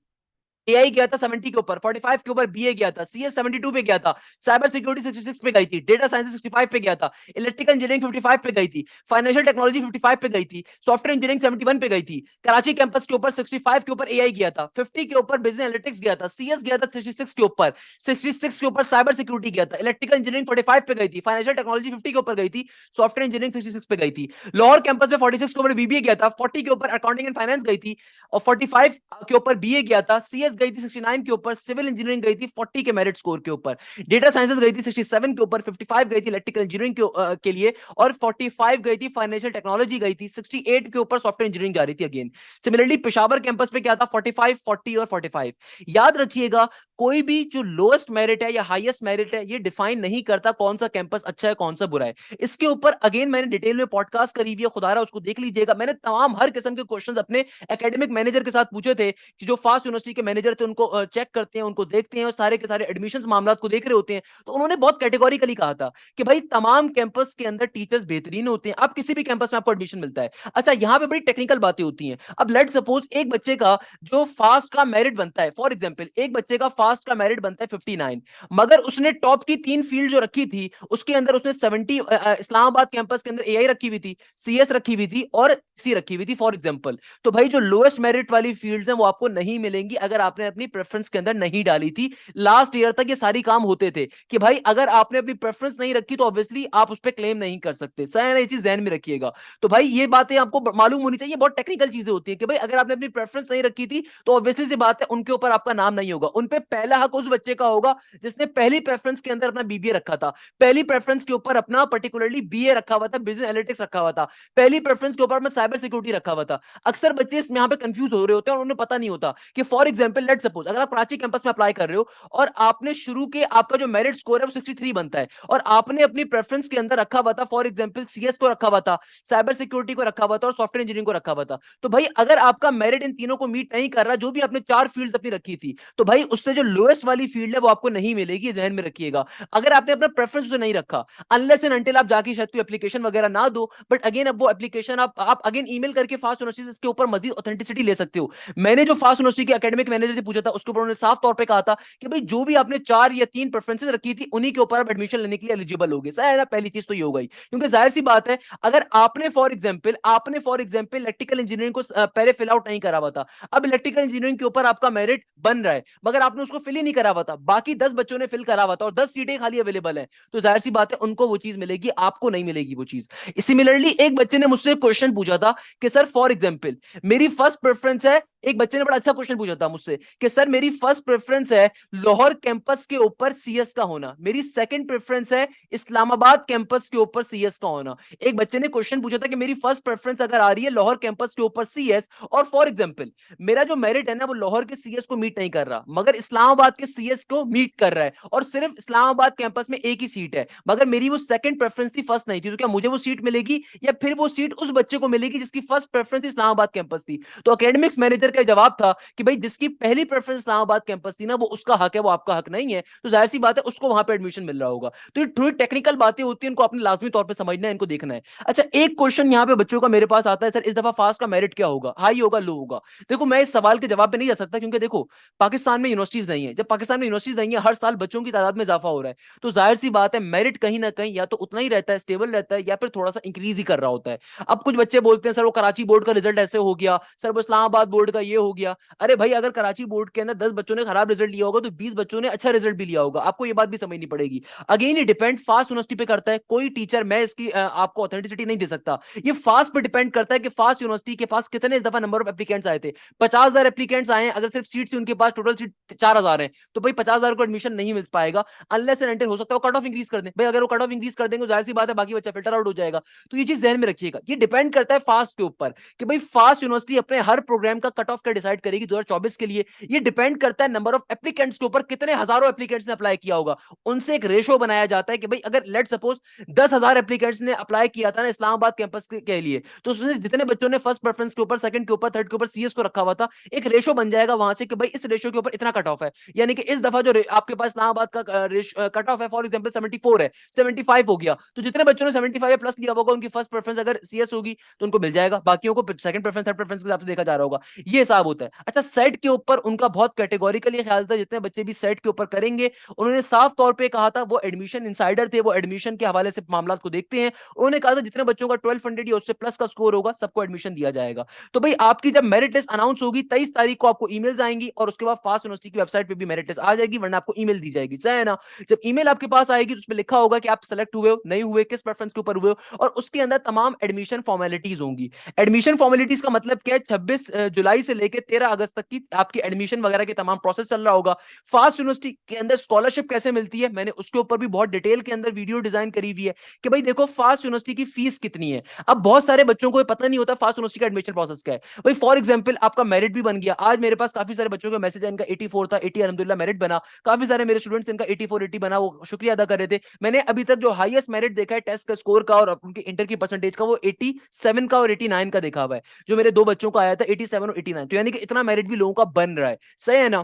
एआई गया था 70 के ऊपर, 45 के ऊपर बीए गया था, सीएस 72 पे गया था, साइबर सिक्योरिटी 66 पे गई थी, डेटा साइंस 65 पे गया था, इलेक्ट्रिकल इंजीनियरिंग 55 पे गई थी, फाइनेंशियल टेक्नोलॉजी 55 पे गई थी, सॉफ्टवेयर इंजीनियरिंग 71 पे गई थी, कराची कैंपस के ऊपर 65 के ऊपर एआई गया था, 50 के ऊपर बिजनेस एनालिटिक्स गया था, सीएस गया था 66 के ऊपर, 66 के ऊपर साइबर सिक्योरिटी गया था, इलेक्ट्रिकल इंजीनियरिंग 45 पे गई थी, फाइनेंशियल टेक्नोलॉजी 50 के ऊपर गई थी, सॉफ्टवेयर इंजीनियरिंग 66 पे गई थी, लाहौर कैंपस में 46 के ऊपर बीबीए गया था, 40 के ऊपर अकाउंटिंग एंड फाइनेंस गई थी और 45 के ऊपर बीए गया था, सीएस गई थी 69 के ऊपर, सिविल इंजीनियरिंग गई थी 40 के मेरिट स्कोर के ऊपर, डेटा साइंसेस गई थी 67 के ऊपर, 55 गई थी इलेक्ट्रिकल इंजीनियरिंग के लिए और 45 गई थी फाइनेंशियल टेक्नोलॉजी गई थी, 68 के ऊपर सॉफ्टवेयर इंजीनियरिंग जा रही थी अगेन। सिमिलरली पेशावर कैंपस पे क्या था 45, 40 और 45। याद रखिएगा कोई भी जो लोएस्ट मेरिट है या हाईएस्ट मेरिट है ये डिफाइन नहीं करता कौन सा कैंपस अच्छा है कौन सा बुरा है। इसके ऊपर अगेन मैंने डिटेल में पॉडकास्ट करी हुई है, खुदारा उसको देख लीजिएगा। मैंने तमाम हर किस्म के क्वेश्चंस अपने एकेडमिक मैनेजर के साथ पूछे थे कि जो फास्ट यूनिवर्सिटी के मैनेजर मैनेजर थे उनको चेक करते हैं, उनको देखते हैं और सारे के सारे एडमिशंस मामलात को देख रहे होते हैं, तो उन्होंने बहुत कैटेगोरिकली कहा था कि भाई तमाम कैंपस के अंदर टीचर्स बेहतरीन होते हैं, आप किसी भी कैंपस में आपको एडमिशन मिलता है। अच्छा, यहाँ पे बड़ी टेक्निकल बातें होती हैं। अब लेट सपोज एक बच्चे का जो फास्ट का मेरिट बनता है, फॉर एग्जाम्पल एक बच्चे का फास्ट का मेरिट बनता है 59, मगर उसने टॉप की 3 फील्ड जो रखी थी उसके अंदर उसने 70 इस्लामाबाद कैंपस के अंदर एआई रखी हुई थी, सीएस रखी हुई थी और सी रखी हुई थी फॉर एग्जाम्पल। तो भाई जो लोएस्ट मेरिट वाली फील्ड्स हैं वो आपको नहीं मिलेंगी अगर आपने अपनी प्रेफरेंस के अंदर नहीं डाली थी। लास्ट ईयर तक ये सारी काम होते थे कि भाई अगर आपने अपनी प्रेफरेंस नहीं रखी तो ऑब्वियसली आप उस पर क्लेम नहीं कर सकते। सही है ना, ये चीज ध्यान में रखिएगा। तो भाई ये बातें आपको मालूम होनी चाहिए, बहुत टेक्निकल चीजें होती है कि भाई अगर आपने अपनी प्रेफरेंस नहीं रखी थी तो ऑब्वियसली सी बात है उनके ऊपर आपका नाम नहीं होगा। उन पे पहला हक उस बच्चे का होगा जिसने पहली प्रेफरेंस के अंदर अपना बीबीए रखा था, पहली प्रेफरेंस के ऊपर अपना पर्टिकुलरली बीए रखा हुआ था, बिजनेस एनालिटिक्स रखा हुआ था, पहली प्रेफरेंस के ऊपर अपना साइबर सिक्योरिटी रखा हुआ था। अक्सर बच्चे इसमें यहाँ पे कंफ्यूज हो रहे होते हैं और उन्हें पता नहीं होता कि फॉर एग्जाम्पल लेट सपोज अगर आप कराची कैंपस में अप्लाई कर रहे हो और आपने शुरू के आपका जो मेरिट स्कोर है वो 63 बनता है और आपने अपनी प्रेफरेंस के अंदर रखा हुआ था फॉर एग्जाम्पल सीएस को रखा हुआ था, साइबर सिक्योरिटी को रखा हुआ था और सॉफ्टवेयर इंजीनियरिंग को रखा हुआ था, तो भाई अगर आपका मेरिट इन तीनों को मीट नहीं कर रहा, जो भी आपने 4 फील्ड्स अपनी रखी थी, तो भाई उससे जो लोएस्ट वाली फील्ड है वो आपको नहीं मिलेगी, जहन में रखिएगा। अगर आपने अपना प्रेफरेंस उसे नहीं रखा, अनलेस एंड अनटिल आप जाके शायद कोई एप्लीकेशन वगैरह ना दो, बट अगेन अब वो एप्लीकेशन आप अगेन ईमेल करके फास्ट यूनिवर्सिटी इसके ऊपर मजीद ऑथेंटिसिटी ले सकते हो। मैंने जो फास्ट यूनिवर्सिटी के एकेडमिक मैनेजर से पूछा था उसके ऊपर उन्होंने साफ तौर पे कहा था कि भाई जो भी आपने 4 या 3 प्रेफरेंसेस रखी थी उन्हीं के ऊपर आप एडमिशन लेने के लिए एलिजिबल होगे। सही है, पहली चीज तो ये हो गई, क्योंकि जाहिर सी बात है अगर आपने फॉर एग्जाम्पल इलेक्ट्रिकल इंजीनियरिंग को पहले फिल आउट नहीं करा हुआ था, अब इलेक्ट्रिकल इंजीनियरिंग के ऊपर आपका मेरिट बन रहा है मगर आपने उसको फिल ही नहीं करा हुआ था, बाकी 10 बच्चों ने फिल करा हुआ था और 10 सीटें खाली अवेलेबल है, तो जाहिर सी बात है उनको वो चीज मिलेगी, आपको नहीं मिलेगी वो चीज। सिमिलरली एक बच्चे ने मुझसे क्वेश्चन पूछा था कि सर फॉर एग्जाम्पल मेरी फर्स्ट प्रेफरेंस है, एक बच्चे ने बड़ा अच्छा क्वेश्चन पूछा था मुझसे कि सर मेरी फर्स्ट प्रेफरेंस है लाहौर कैंपस के ऊपर सीएस का होना, मेरी सेकंड प्रेफरेंस है इस्लामाबाद कैंपस के ऊपर सीएस का होना। एक बच्चे ने क्वेश्चन पूछा था कि मेरी फर्स्ट प्रेफरेंस अगर आ रही है लाहौर कैंपस के ऊपर सीएस और फॉर एग्जांपल मेरा जो मेरिट है ना वो लाहौर के सीएस को मीट नहीं कर रहा मगर इस्लामाबाद के सीएस को मीट कर रहा है और सिर्फ इस्लामाबाद कैंपस में एक ही सीट है, मगर मेरी वो सेकंड प्रेफरेंस थी, फर्स्ट नहीं थी, तो क्या मुझे वो सीट मिलेगी या फिर वो सीट उस बच्चे को मिलेगी जिसकी फर्स्ट प्रेफरेंस इस्लामाबाद कैंपस थी? तो एकेडमिक्स मैनेजर का जवाब था कि भाई जिसकी पहली प्रेफरेंस इस्लामाबाद कैंपस थी ना वो उसका हक है, वो आपका हक नहीं है, तो जाहिर सी बात है उसको वहां पे एडमिशन मिल रहा होगा। तो ये थोड़ी टेक्निकल बातें होती हैं, इनको आपने लाजमी तौर पे समझना है, इनको देखना है। अच्छा, एक क्वेश्चन यहाँ पे बच्चों का मेरे पास आता है, सर इस दफा फास्ट का मेरिट क्या होगा, हाई होगा लो होगा? देखो मैं इस सवाल के जवाब पे नहीं जा सकता क्योंकि देखो पाकिस्तान में यूनिवर्सिटीज नहीं है, जब पाकिस्तान में यूनिवर्सिटीज नहीं है हर साल बच्चों की तादाद में इजाफा हो रहा है, तो जाहिर सी बात है मेरिट कहीं ना कहीं या तो उतना ही रहता है, स्टेबल रहता है, या फिर थोड़ा सा इंक्रीज ही कर रहा होता है। अब कुछ बच्चे बोलते हैं सर वो कराची बोर्ड का रिजल्ट ऐसे हो गया, सर वो इस्लामाबाद बोर्ड का ये हो गया। अरे भाई अगर कराची बोर्ड के अंदर 10 बच्चों ने खराब रिजल्ट लिया होगा तो 20 बच्चों ने अच्छा रिजल्ट भी लिया होगा, आपको ये बात भी समझनी पड़ेगी। अगेन ये डिपेंड फास्ट यूनिवर्सिटी पे करता है, कोई टीचर मैं इसकी आपको ऑथेंटिसिटी नहीं दे सकता, ये फास्ट पे डिपेंड करता है कि फास्ट यूनिवर्सिटी के पास कितने दफा नंबर ऑफ एप्लीकेंट्स आए थे। 50,000 एप्लीकेंट्स आए हैं, अगर सिर्फ सीट से उनके पास टोटल सीट 4,000 है तो भाई 50,000 को एडमिशन नहीं मिल पाएगा, अनलेस एंड अनटिल हो सकता है वो कट ऑफ इंक्रीज कर दें। भाई अगर वो कट ऑफ इंक्रीज कर देंगे तो जाहिर सी बात है बाकी बच्चा फिल्टर आउट हो जाएगा। तो ये चीज ध्यान में रखिएगा, ये डिपेंड करता है फास्ट के ऊपर कि भाई फास्ट यूनिवर्सिटी अपने हर प्रोग्राम का कट ऑफ का डिसाइड करेगी 2024 के लिए। ये डिपेंड करता है नंबर ऑफ एप्लीकेंट्स के ऊपर, कितने हजारों एप्लीकेंट्स ने अप्लाई किया होगा, उनसे एक रेशो बनाया जाता है कि भाई अगर लेट सपोज 10,000 एप्लीकेंट्स ने अप्लाई किया था ना इस्लामाबाद कैंपस के लिए, तो उसमें जितने बच्चों ने फर्स्ट प्रेफरेंस के ऊपर, सेकंड के ऊपर, थर्ड के ऊपर सीएस को रखा हुआ था, एक रेशो बन जाएगा वहां से कि भाई इस रेशो के ऊपर इतना कट ऑफ है, यानी कि इस दफा जो आपके पास इस्लामाबाद का कट ऑफ है फॉर एग्जाम्पल 74 है, 75 हो गया, तो जितने बच्चों ने 75 प्लस लिया होगा उनकी फर्स्ट प्रेफरेंस अगर सीएस होगी तो उनको मिल जाएगा, बाकियों को सेकंड प्रेफरेंस थर्ड प्रेफरेंस के हिसाब से देखा जा रहा होगा। ये हिसाब होता है। अच्छा, सेट के ऊपर उनका बहुत कैटेगोरिकली ख्याल था, जितने बच्चे भी सेट के ऊपर करेंगे उन्होंने साफ तौर पे कहा था, वो एडमिशन इंसाइडर थे, वो एडमिशन के हवाले से मामला को देखते हैं, उन्होंने कहा था जितने बच्चों का 1200 या उससे प्लस का स्कोर होगा सबको एडमिशन दिया जाएगा। तो भाई आपकी जब मेरिट लिस्ट अनाउंस होगी 23 तारीख को आपको ईमेल्स आएंगी और उसके बाद फास्ट यूनिवर्सिटी की वेबसाइट पे भी मेरिट लिस्ट आ जाएगी, वरना आपको ईमेल दी जाएगी। सही है ना? जब ईमेल आपके पास आएगी तो उसमें लिखा होगा कि आप सेलेक्ट हुए हो नहीं हुए, किस प्रेफरेंस के ऊपर हुए हो, और उसके अंदर तमाम एडमिशन फॉर्मेलिटीज होंगी। एडमिशन फॉर्मेलिटीज का मतलब क्या है? 26 जुलाई से लेकर 13 अगस्त तक की आपकी एडमिशन वगैरह के तमाम प्रोसेस चल रहा होगा। फास्ट यूनिवर्सिटी के अंदर स्कॉलरशिप कैसे मिलती है, मैंने उसके ऊपर भी बहुत डिटेल के अंदर वीडियो डिजाइन करी हुई है कि भाई देखो फास्ट यूनिवर्सिटी की फीस कितनी है। अब बहुत सारे बच्चों को पता नहीं होता फास्ट यूनिवर्सिटी का एडमिशन प्रोसेस क्या है। भाई फॉर एग्जांपल आपका मेरिट भी बन गया, आज मेरे पास काफी सारे बच्चों का मैसेज है, इनका 84 था, 80 अलहमदुलिल्लाह मेरिट बना, काफी सारे मेरे स्टूडेंट्स इनका 84 80 बना, वो शुक्रिया अदा कर रहे थे। मैंने अभी तक जो हाईएस्ट मेरिट देखा है टेस्ट का स्कोर का और उनके इंटर की परसेंटेज का, वो 87 का और 89 का देखा हुआ है, जो मेरे दो बच्चों का आया था 87 और 89, तो यानी कि इतना मेरिट भी लोगों का बन रहा है। सही है ना?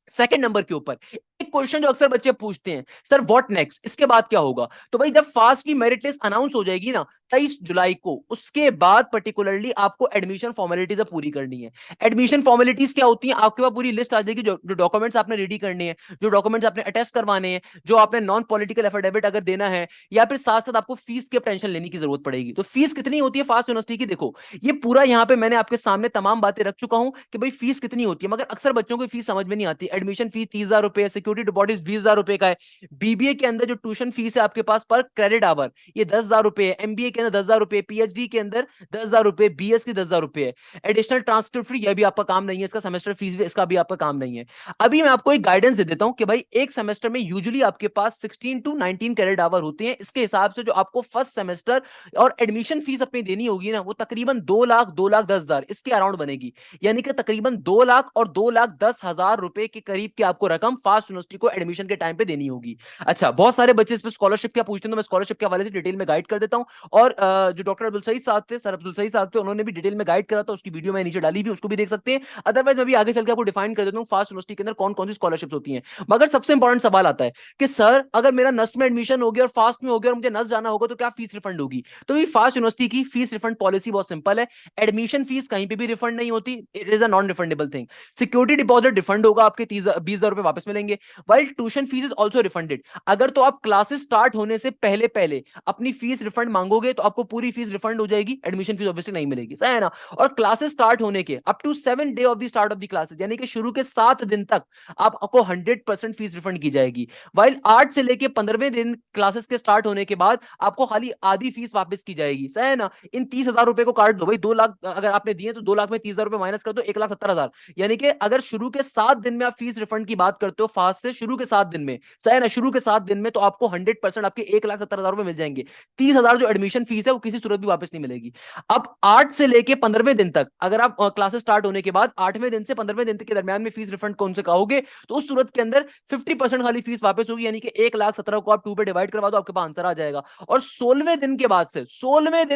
सेकंड नंबर के ऊपर एक क्वेश्चन जो अक्सर बच्चे पूछते हैं, सर व्हाट नेक्स्ट, इसके बाद क्या होगा? तो भाई जब फास्ट की मेरिट लिस्ट अनाउंस हो जाएगी ना 23 जुलाई को, उसके बाद पर्टिकुलरली आपको एडमिशन फॉर्मेलिटीज पूरी करनी है। एडमिशन फॉर्मेलिटीज क्या होती हैं? आपके पास पूरी लिस्ट आ जाएगी, जो डॉक्यूमेंट्स आपने रेडी करने हैं, जो डॉक्यूमेंट्स आपने अटेस्ट करवाने हैं, जो आपने नॉन पॉलिटिकल एफिडेविट अगर देना है, या फिर साथ साथ आपको फीस की टेंशन लेने की जरूरत पड़ेगी। तो फीस कितनी होती है फास्ट यूनिवर्सिटी की? देखो ये पूरा यहाँ पे मैंने आपके सामने तमाम बातें रख चुका हूं कि भाई फीस कितनी होती है, मगर अक्सर बच्चों को फीस समझ में नहीं आती। एडमिशन फीस 30,000 रुपए, सिक्योरिटी डिपॉजिट 20,000 रुपए का है। बीबीए के अंदर जो ट्यूशन फीस है आपके पास पर क्रेडिट आवर, ये 10,000 रुपए है। एमबीए के अंदर 10,000 रुपए, पीएचडी के अंदर 10,000 रुपए, बीएस की 10,000 रुपए है। एडिशनल ट्रांसक्रिप्ट फ्री, यह भी आपका काम नहीं है। इसका सेमेस्टर फीस भी, इसका भी आपका काम नहीं है। अभी मैं आपको एक गाइडेंस दे देता हूं कि भाई एक सेमेस्टर में यूजुअली आपके पास 16 टू 19 क्रेडिट आवर होते हैं। इसके हिसाब से जो आपको फर्स्ट सेमेस्टर और एडमिशन फीस अपनी देनी होगी ना, वो तकरीबन 2 लाख इसके अराउंड बनेगी। यानी कि तकरीबन 2 लाख और 2,10,000 रुपए के करीब की आपको रकम फास्ट यूनिवर्सिटी को एडमिशन के टाइम पे देनी होगी। अच्छा, बहुत सारे बच्चे इस पे स्कॉलरशिप क्या पूछते हैं, तो मैं स्कॉलरशिप के हवाले से डिटेल में गाइड कर देता हूं। और जो डॉक्टर अब्दुल सईद साहब थे, सर अब्दुल सईद साहब थे, उन्होंने भी डिटेल में गाइड करा था। उसकी वीडियो मैं नीचे डाली भी, उसको भी देख सकते हैं। अदरवाइज मैं भी आगे चल के आपको डिफाइन कर देता हूँ फास्ट यूनिवर्सिटी के अंदर कौन कौन सी स्कॉलरशिप होती है। मगर सबसे इंपॉर्टेंट सवाल आता है कि सर अगर मेरा नस्ट में एडमिशन हो गया और फास्ट में हो गया और मुझे नस्ट जाना होगा तो क्या फीस रिफंड होगी? तो ये फास्ट यूनिवर्सिटी की फीस रिफंड पॉलिसी बहुत सिंपल है। एडमिशन फीस कहीं पे भी रिफंड नहीं होती, it is a non refundable thing. Security deposit refund होगा, आपके 20,000 रुपए वापस मिलेंगे। While tuition fees is also refunded. अगर तो आप क्लासेस स्टार्ट होने से पहले पहले अपनी फीस रिफंड मांगोगे तो आपको पूरी फीस रिफंड हो जाएगी, एडमिशन फीस ऑब्वियसली नहीं मिलेगी, सही है ना? और क्लासेस स्टार्ट होने के up to 7 day of the start of the classes, यानी कि शुरू के 7 दिन तक आपको 100% फीस रिफंड की जाएगी। वाइल 8 से लेके 15वें दिन क्लासेस के स्टार्ट होने के बाद आपको खाली आधी फीस वापस की जाएगी, सही है ना? इन 30,000 रुपए को काट दो भाई, 2 लाख अगर आपने दिए तो 2 लाख में 30,000 रुपए माइनस कर दो, 1,70,000। यानी कि अगर शुरू के 7 दिन में आप फीस रिफंड की बात करते हो फास्ट से, शुरू के 7 दिन में, सही है ना, शुरू के 7 दिन में, तो आपको 100% आपके 1,70,000 रुपए मिल जाएंगे। 30,000 जो एडमिशन फीस है वो किसी सूरत भी वापस नहीं मिलेगी। अब 8 से लेके 15वें दिन तक अगर आप क्लासेस स्टार्ट होने के बाद 8वें दिन से 15वें दिन तक के दरमियान में फीस रिफंड कौन से कहोगे, तो उस सूरत के अंदर 50% खाली फीस वापस होगी, यानी कि 1,17,000 को आप 2 पे डिवाइड करवा दो, आपके पास आंसर आ जाएगा। और 16वें दिन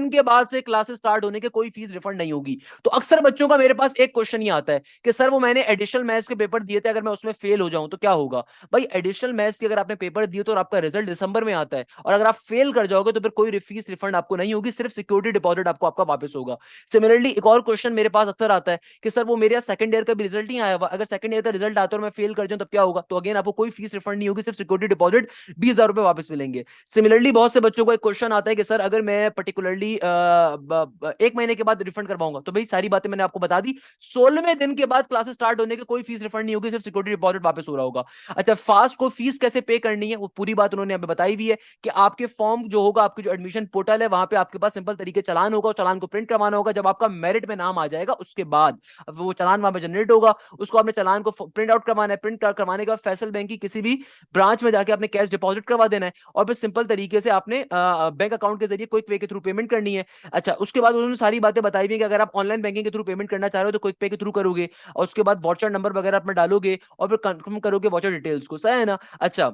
के बाद से क्लासेस स्टार्ट होने के कोई फीस रिफंड नहीं होगी। तो अक्सर बच्चों का मेरे पास एक क्वेश्चन ये आता है कि सर वो मैंने एडिशनल मैथ्स के पेपर दिए थे, अगर मैं उसमें फेल हो जाऊं तो क्या होगा? भाई एडिशनल मैथ्स के अगर आपने पेपर दिए तो और आपका रिजल्ट दिसंबर में आता है और अगर आप फेल कर जाओगे तो फिर कोई फीस रिफंड आपको नहीं होगी, सिर्फ सिक्योरिटी डिपॉजिट आपको आपका वापस होगा। सिमिलरली एक और क्वेश्चन मेरे पास अक्सर आता है कि सर वो मेरे सेकंड ईयर का भी रिजल्ट नहीं आया हुआ, अगर सेकंड ईयर का रिजल्ट आता है और मैं फेल कर जाऊं तब क्या होगा? तो अगेन आपको कोई फीस रिफंड नहीं होगी, सिर्फ सिक्योरिटी डिपॉजिट 20,000 रुपए वापस मिलेंगे। सिमिलरली बहुत से बच्चों को एक क्वेश्चन आता है कि सर अगर मैं पर्टिकुलरली 1 महीने के बाद रिफंड करवाऊंगा, तो भाई सारी बातें मैंने आपको बता दी। 16वें दिन के बाद क्लासेस स्टार्ट होने के कोई फीस रिफंड नहीं होगी, सिर्फ सिक्योरिटी डिपॉजिट वापस हो रहा होगा। अच्छा, फास्ट को फीस कैसे पे करनी है वो पूरी बात उन्होंने हमें बताई भी है कि आपके फॉर्म जो होगा, आपके जो एडमिशन पोर्टल है, वहां पे आपके पास सिंपल तरीके चालान होगा, चालान को प्रिंट करवाना होगा। जब आपका मेरिट में नाम आ जाएगा उसके बाद वो चालान वहां पे जनरेट होगा, उसको आपने चालान को प्रिंट आउट करवाना है। प्रिंट करवाने के बाद फैसल बैंक की किसी भी ब्रांच में जाके आपने कैश डिपॉजिट करवा देना है और फिर सिंपल तरीके से आपने बैंक अकाउंट के जरिए क्विक पे के थ्रू पेमेंट करनी है। अच्छा, उसके बाद उन्होंने सारी बातें बताई भी कि अगर आप ऑनलाइन बैंकिंग के थ्रू पेमेंट करना चाह रहे हो तो क्विक पे के थ्रू करोगे और उसके बाद वाउचर नंबर वगैरह आप में डालोगे और फिर कंफर्म करोगे वाउचर डिटेल्स को, सही है ना? अच्छा,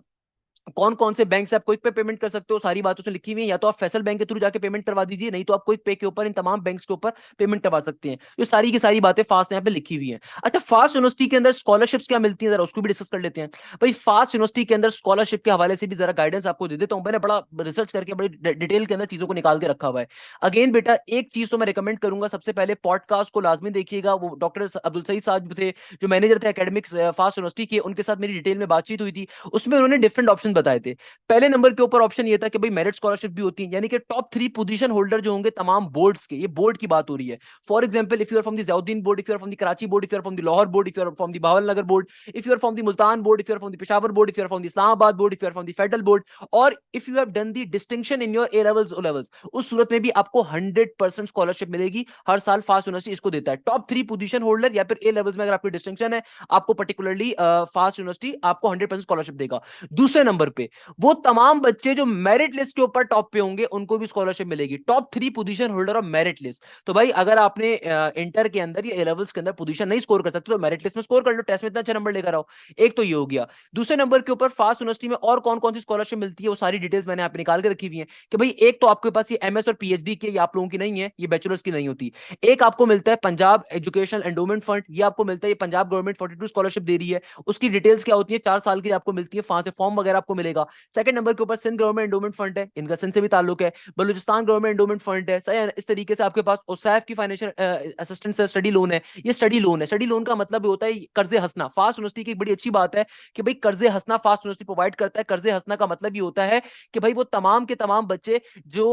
कौन कौन से बैंक से आप क्विक पे पेमेंट कर सकते हो सारी बातों से लिखी हुई है। या तो आप फैसल बैंक के थ्रू जाके पेमेंट करवा दीजिए, नहीं तो आप क्विक पे के ऊपर इन तमाम बैंक्स के ऊपर पेमेंट करवा सकते हैं। ये सारी की सारी बातें फास्ट यहाँ पे लिखी हुई हैं। अच्छा, फास्ट यूनिवर्सिटी के अंदर स्कॉलरशिप्स क्या मिलती है, जरा उसको भी डिस्कस कर लेते हैं। भाई फास्ट यूनिवर्सिटी के अंदर स्कॉलरशिप के हवाले से भी जरा गाइडेंस आपको दे देता हूँ। मैंने बड़ा रिसर्च करके बड़ी डिटेल के अंदर चीजों को निकाल के रखा हुआ है। अगेन बेटा, एक चीज तो मैं रिकमेंड करूंगा, सबसे पहले पॉडकास्ट को लाजमी देखिएगा। वो डॉक्टर अब्दुल सईद साहब थे जो मैनेजर थे एकेडमिक्स फास्ट यूनिवर्सिटी के, उनके साथ मेरी डिटेल में बातचीत हुई थी। उसमें उन्होंने डिफरेंट ऑप्शन बताए थे। पहले नंबर के ऊपर ऑप्शन ये था कि भाई मेरिट स्कॉलरशिप भी होती है, यानी कि टॉप 3 पोजीशन होल्डर जो होंगे तमाम बोर्ड्स के, ये बोर्ड की बात हो रही है। For example, if you are from the Ziauddin board, if you are from the Karachi board, if you are from the Lahore board, if you are from the Bahawalnagar board, if you are from the Multan board, if you are from the Peshawar board, if you are from the Islamabad board, if you are from the federal board, और if you have done the distinction in your A levels O levels, उस सूरत में भी आपको 100% scholarship मिलेगी। हर साल FAST university इसको देता है। टॉप 3 पोजीशन होल्डर या फिर ए लेवल्स में अगर आपकी डिस्टिंक्शन है, आपको पर्टिकुलरली फास्ट यूनिवर्सिटी आपको 100% स्कॉलरशिप देगा। दूसरे नंबर नंबर पे वो तमाम बच्चे जो मेरिट लिस्ट के ऊपर टॉप पे होंगे उनको भी स्कॉलरशिप मिलेगी, top 3 position holder of merit list. तो भाई अगर आपने इंटर के अंदर या ए लेवल्स के अंदर पोजीशन नहीं स्कोर कर सकते तो मेरिट लिस्ट में स्कोर कर लो, टेस्ट में इतना अच्छा नंबर लेकर आओ। एक तो ये हो गया। दूसरे नंबर के ऊपर फास्ट यूनिवर्सिटी में और कौन कौन सी स्कॉलरशिप मिलती है वो सारी डिटेल्स मैंने आप निकाल के रखी हुई है कि भाई एक तो आपके पास ये एमएस और पीएचडी के, ये आप लोगों की नहीं है, ये बैचलर्स की नहीं होती। एक आपको मिलता है पंजाब एजुकेशन एंडोमेंट फंड, ये आपको मिलता है, ये पंजाब गवर्नमेंट 42 स्कॉलरशिप दे रही है। उसकी डिटेल्स क्या होती है, 4 साल की आपको मिलती है, वहां से फॉर्म वगैरह आपको मिलेगा। सेकंड नंबर के ऊपर सिंध गवर्नमेंट एंडोमेंट फंड है, इनका सिंध से भी ताल्लुक है। बलूचिस्तान गवर्नमेंट एंडोमेंट फंड है, सही है। इस तरीके से आपके पास ओसैफ की फाइनेंशियल असिस्टेंस स्टडी लोन है, ये स्टडी लोन है। स्टडी लोन का मतलब होता है कर्जे हंसना। फास्ट यूनिवर्सिटी की एक बड़ी अच्छी बात है कि भाई कर्जे हंसना फास्ट यूनिवर्सिटी प्रोवाइड करता है। कर्जे हंसना का मतलब ये होता है कि भाई वो तमाम के तमाम बच्चे जो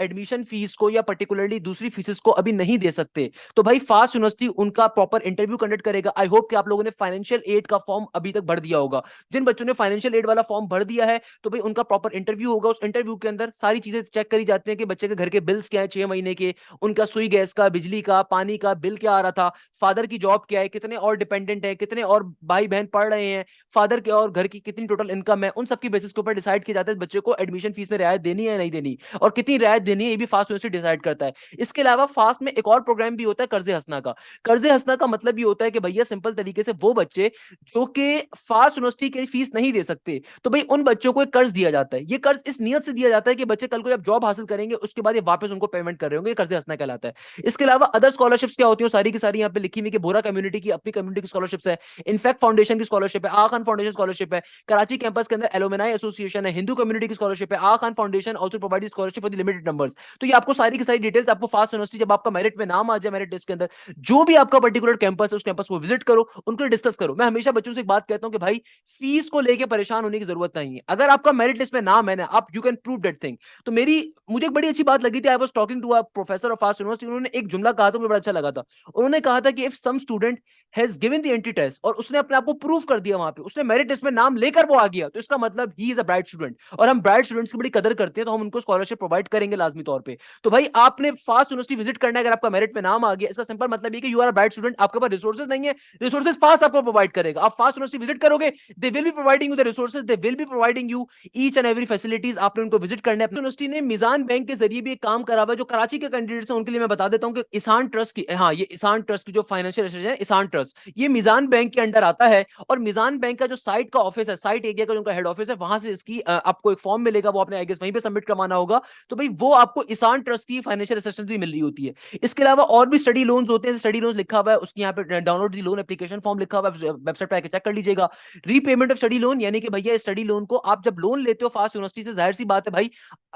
एडमिशन फीस को या पर्टिकुलरली दूसरी फीसेस को अभी नहीं दे सकते, तो भाई फास्ट यूनिवर्सिटी उनका प्रॉपर इंटरव्यू कंडक्ट करेगा। आई होप कि आप लोगों ने फाइनेंशियल एड का फॉर्म अभी तक भर दिया होगा। जिन बच्चों ने फाइनेंशियल एड वाला फॉर्म भर दिया है तो भाई उनका प्रॉपर इंटरव्यू होगा। उस इंटरव्यू के अंदर सारी चीजें चेक करी जाती हैं कि बच्चे के घर के बिल्स क्या है 6 महीने के, उनका सुई गैस का, बिजली का, पानी का बिल क्या आ रहा था, फादर की जॉब क्या है, कितने और डिपेंडेंट है, कितने और भाई बहन पढ़ रहे हैं, फादर के और घर की कितनी टोटल इनकम है, उन सबकी बेसिस के ऊपर डिसाइड किया जाता है बच्चे को एडमिशन फीस में रियायत देनी है या नहीं देनी, और कितनी रियायत देनी है ये भी फास्ट यूनिवर्सिटी डिसाइड करता है। इसके अलावा फास्ट में एक और प्रोग्राम भी होता है कर्जे हंसना का। कर्जे हंसना का मतलब ये होता है कि भैया सिंपल तरीके से वो बच्चे जो कि फास्ट यूनिवर्सिटी की फीस नहीं दे सकते, तो भाई उन बच्चों को एक कर्ज दिया जाता है। ये कर्ज इस नियत से दिया जाता है कि बच्चे कल को जब जॉब हासिल करेंगे उसके बाद ये वापस उनको पेमेंट कर रहे होंगे, ये कर्जे हंसना कहलाता है। इसके अलावा अदर स्कॉलरशिप्स क्या होती है सारी की सारी यहाँ पे लिखी हुई कि बोरा कम्युनिटी की अपनी कम्युनिटी की स्कॉलरशिप्स है, इनफैक्ट फाउंडेशन की स्कॉलरशिप है, आ खान फाउंडेशन स्कॉलरशिप है, कराची कैंपस के अंदर एलुमनाई एसोसिएशन है, हिंदू कम्युनिटी की स्कॉलरशिप है, Aga Khan foundation also provide scholarship for the limited numbers. तो ये आपको सारी की सारी डिटेल्स आपको फास्ट यूनिवर्सिटी जब आपका मेरिट में नाम आ जाए, मेरिट लिस्ट के अंदर जो भी आपका पर्टिकुलर कैंपस है उस कैंपस को विजिट करो, उनको डिस्कस करो। मैं हमेशा बच्चों से एक बात कहता हूं कि भाई फीस को लेकर परेशान होने की जरूरत नहीं है। अगर आपका मेरिट लिस्ट में नाम है ना, आप you can prove that thing. तो मेरी मुझे एक बड़ी अच्छी बात लगी थी, I was talking to a professor of FAST university, उन्होंने एक जुमला कहा था मुझे बड़ा अच्छा लगा था। उन्होंने कहा था कि if some student has given the entry test और उसने अपने आप को प्रूव कर दिया वहां पे, उसने मेरिट लिस्ट में नाम लेकर वो आ गया, तो इसका मतलब he is a bright student, और हम ब्राइट स्टूडेंट्स की बड़ी कदर करते हैं, तो हम उनको स्कॉलरशिप प्रोवाइड करेंगे लाजमी तौर पे। तो भाई आपने फास्ट यूनिवर्सिटी विजिट करना है, अगर आपका मेरिट में नाम आ गया, इसका सिंपल मतलब ये कि you are a bright student. आपके पास रिसोर्सेज नहीं है, रिसोर्सेज फास्ट आपको प्रोवाइड करेगा। आप फास्ट यूनिवर्सिटी विजिट करोगे, they will be providing you the resources, they will be providing you each and every facilities. आपने उनको विजिट करना है। यूनिवर्सिटी ने मिजान बैंक के जरिए भी एक काम करा हुआ है, जो कराची के कैंडिडेट्स हैं उनके लिए मैं बता देता हूं कि ईसान ट्रस्ट की, हाँ ये ईसान ट्रस्ट की जो फाइनेंशियल एसोसिएशन है ईसान ट्रस्ट, ये मिजान बैंक के अंडर आता है। और मिजान बैंक का जो साइट का ऑफिस है, साइट एरिया का जो उनका हेड ऑफिस है, वहां से इसकी आपको एक फॉर्म मिलेगा, वो आपने आई गेस वहीं पे सबमिट करवाना होगा। तो भाई वो आपको ईसान ट्रस्ट की फाइनेंशियल असिस्टेंस भी मिल रही होती है। इसके अलावा और भी स्टडी लोन्स होते हैं, स्टडी लोन्स लिखा हुआ है उसकी यहाँ पे download the loan application form लिखा हुआ है, वेबसाइट पे आके चेक कर लीजिएगा। रीपेमेंट ऑफ स्टडी लोन, यानी कि भैया स्टडी लोन को आप जब लोन लेते हो फास्ट यूनिवर्सिटी से, जाहिर सी बात है भाई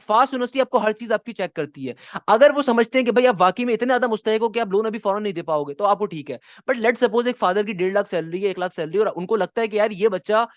फास्ट यूनिवर्सिटी आपको हर चीज आपकी चेक करती है। अगर वो समझते हैं कि भाई आप वाकई में इतने ज्यादा मुस्तहिक हो कि आप लोन अभी फौरन नहीं दे पाओगे, तो आपको ठीक है। बट लेट सपोज एक फादर की 1.5 लाख सैलरी है, 1 लाख सैलरी, और उनको लगता है कि यार ये बच्चा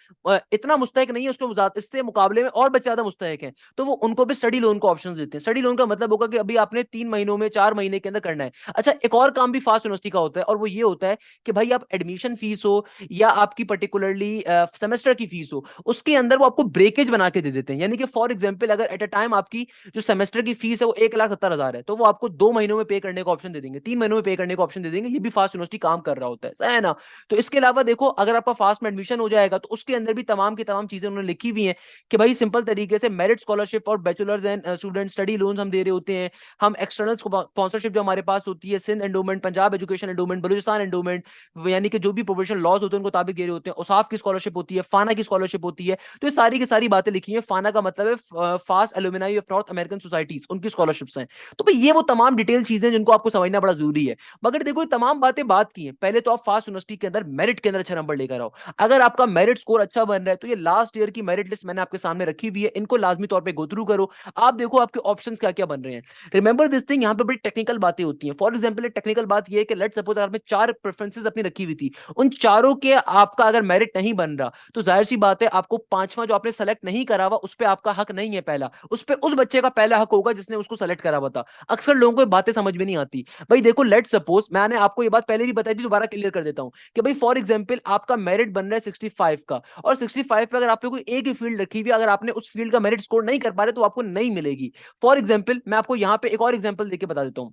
इतना मुस्तहिक नहीं है, उसके इससे मुकाबले में और बच्चे ज्यादा मुस्तहिक हैं, तो वो उनको भी स्टडी लोन को ऑप्शन देते हैं। स्टडी लोन का मतलब होगा कि अभी आपने 3 महीनों में 4 महीने के अंदर करना है। अच्छा, एक और काम भी फास्ट यूनिवर्सिटी का होता है, और वो ये होता है कि भाई आप एडमिशन फीस हो या आपकी पर्टिकुलरली सेमेस्टर की फीस हो, उसके अंदर वो आपको ब्रेकेज बना के दे देते हैं। यानी कि फॉर एग्जाम्पल अगर एट अ टाइम आपकी जो सेमेस्टर की फीस है वो 1,70,000 है, तो वो आपको 2 महीनों में पे करने का ऑप्शन दे देंगे, 3 महीनों में पे करने का ऑप्शन दे देंगे। ये भी फास्ट यूनिवर्सिटी काम कर रहा होता है, सही है ना। तो इसके अलावा देखो, अगर आपका फास्ट में एडमिशन हो जाएगा तो उसके अंदर भी तमाम की तमाम चीजें उन्होंने लिखी हुई हैं कि भाई सिंपल तरीके से मेरिट स्कॉलरशिप और bachelors and student study loan हम दे रहे होते हैं। हम एक्सटर्नल स्पॉन्सरशिप जो हमारे पास होती है, Sindh endowment, Punjab education endowment, Balochistan endowment, यानी कि जो भी प्रोविजनल लॉज होते हैं उनको ताबिक दे रहे होते हैं। उसाफ की स्कॉलरशिप होती है, फाना की स्कॉलरशिप होती है। तो ये सारी की सारी बातें लिखी हैं। फाना का मतलब है fast alumni of north American societies, उनकी स्कॉलरशिप्स हैं। तो भाई ये वो तमाम डिटेल चीजें जिनको आपको समझना बड़ा जरूरी है। मगर देखो, ये तमाम बातें बात की हैं, पहले तो आप फास्ट यूनिवर्सिटी के अंदर मेरिट के अंदर अच्छा नंबर लेकर आओ। अगर आपका मेरिट स्कोर अच्छा बन रहा है तो ये लास्ट ईयर की मेरिट लिस्ट मैंने आपके सामने रखी हुई है, इनको लाजमी तौर पे गो थ्रू करो। आप देखो आपके ऑप्शंस क्या क्या बन रहे हैं। रिमेंबर दिस थिंग, यहाँ पे बड़ी टेक्निकल बातें होती हैं। फॉर एग्जाम्पल टेक्निकल बात ये है कि लेट सपोज आपने 4 प्रेफरेंसेस अपनी रखी हुई थी, उन चारों के आपका अगर मेरिट नहीं बन रहा, तो जाहिर सी बात है आपको पांचवा जो आपने सेलेक्ट नहीं करा हुआ उस पर आपका हक नहीं है। पहला उस पर उस बच्चे का पहला हक होगा जिसने उसको सेलेक्ट करा हुआ था। अक्सर लोगों को ये बातें समझ में नहीं आती। भाई देखो, लेट सपोज मैंने आपको ये बात पहले भी बताई थी, दोबारा क्लियर कर देता हूं कि भाई फॉर एग्जाम्पल आपका मेरिट बन रहा है 65 का, और 65 पे अगर आपने कोई एक ही फील्ड रखी हुई, अगर आपने उस फील्ड का मेरिट स्कोर नहीं कर पा रहे तो आपको नहीं मिलेगी। फॉर एग्जाम्पल मैं आपको यहां पे एक और एग्जाम्पल देके बता देता हूं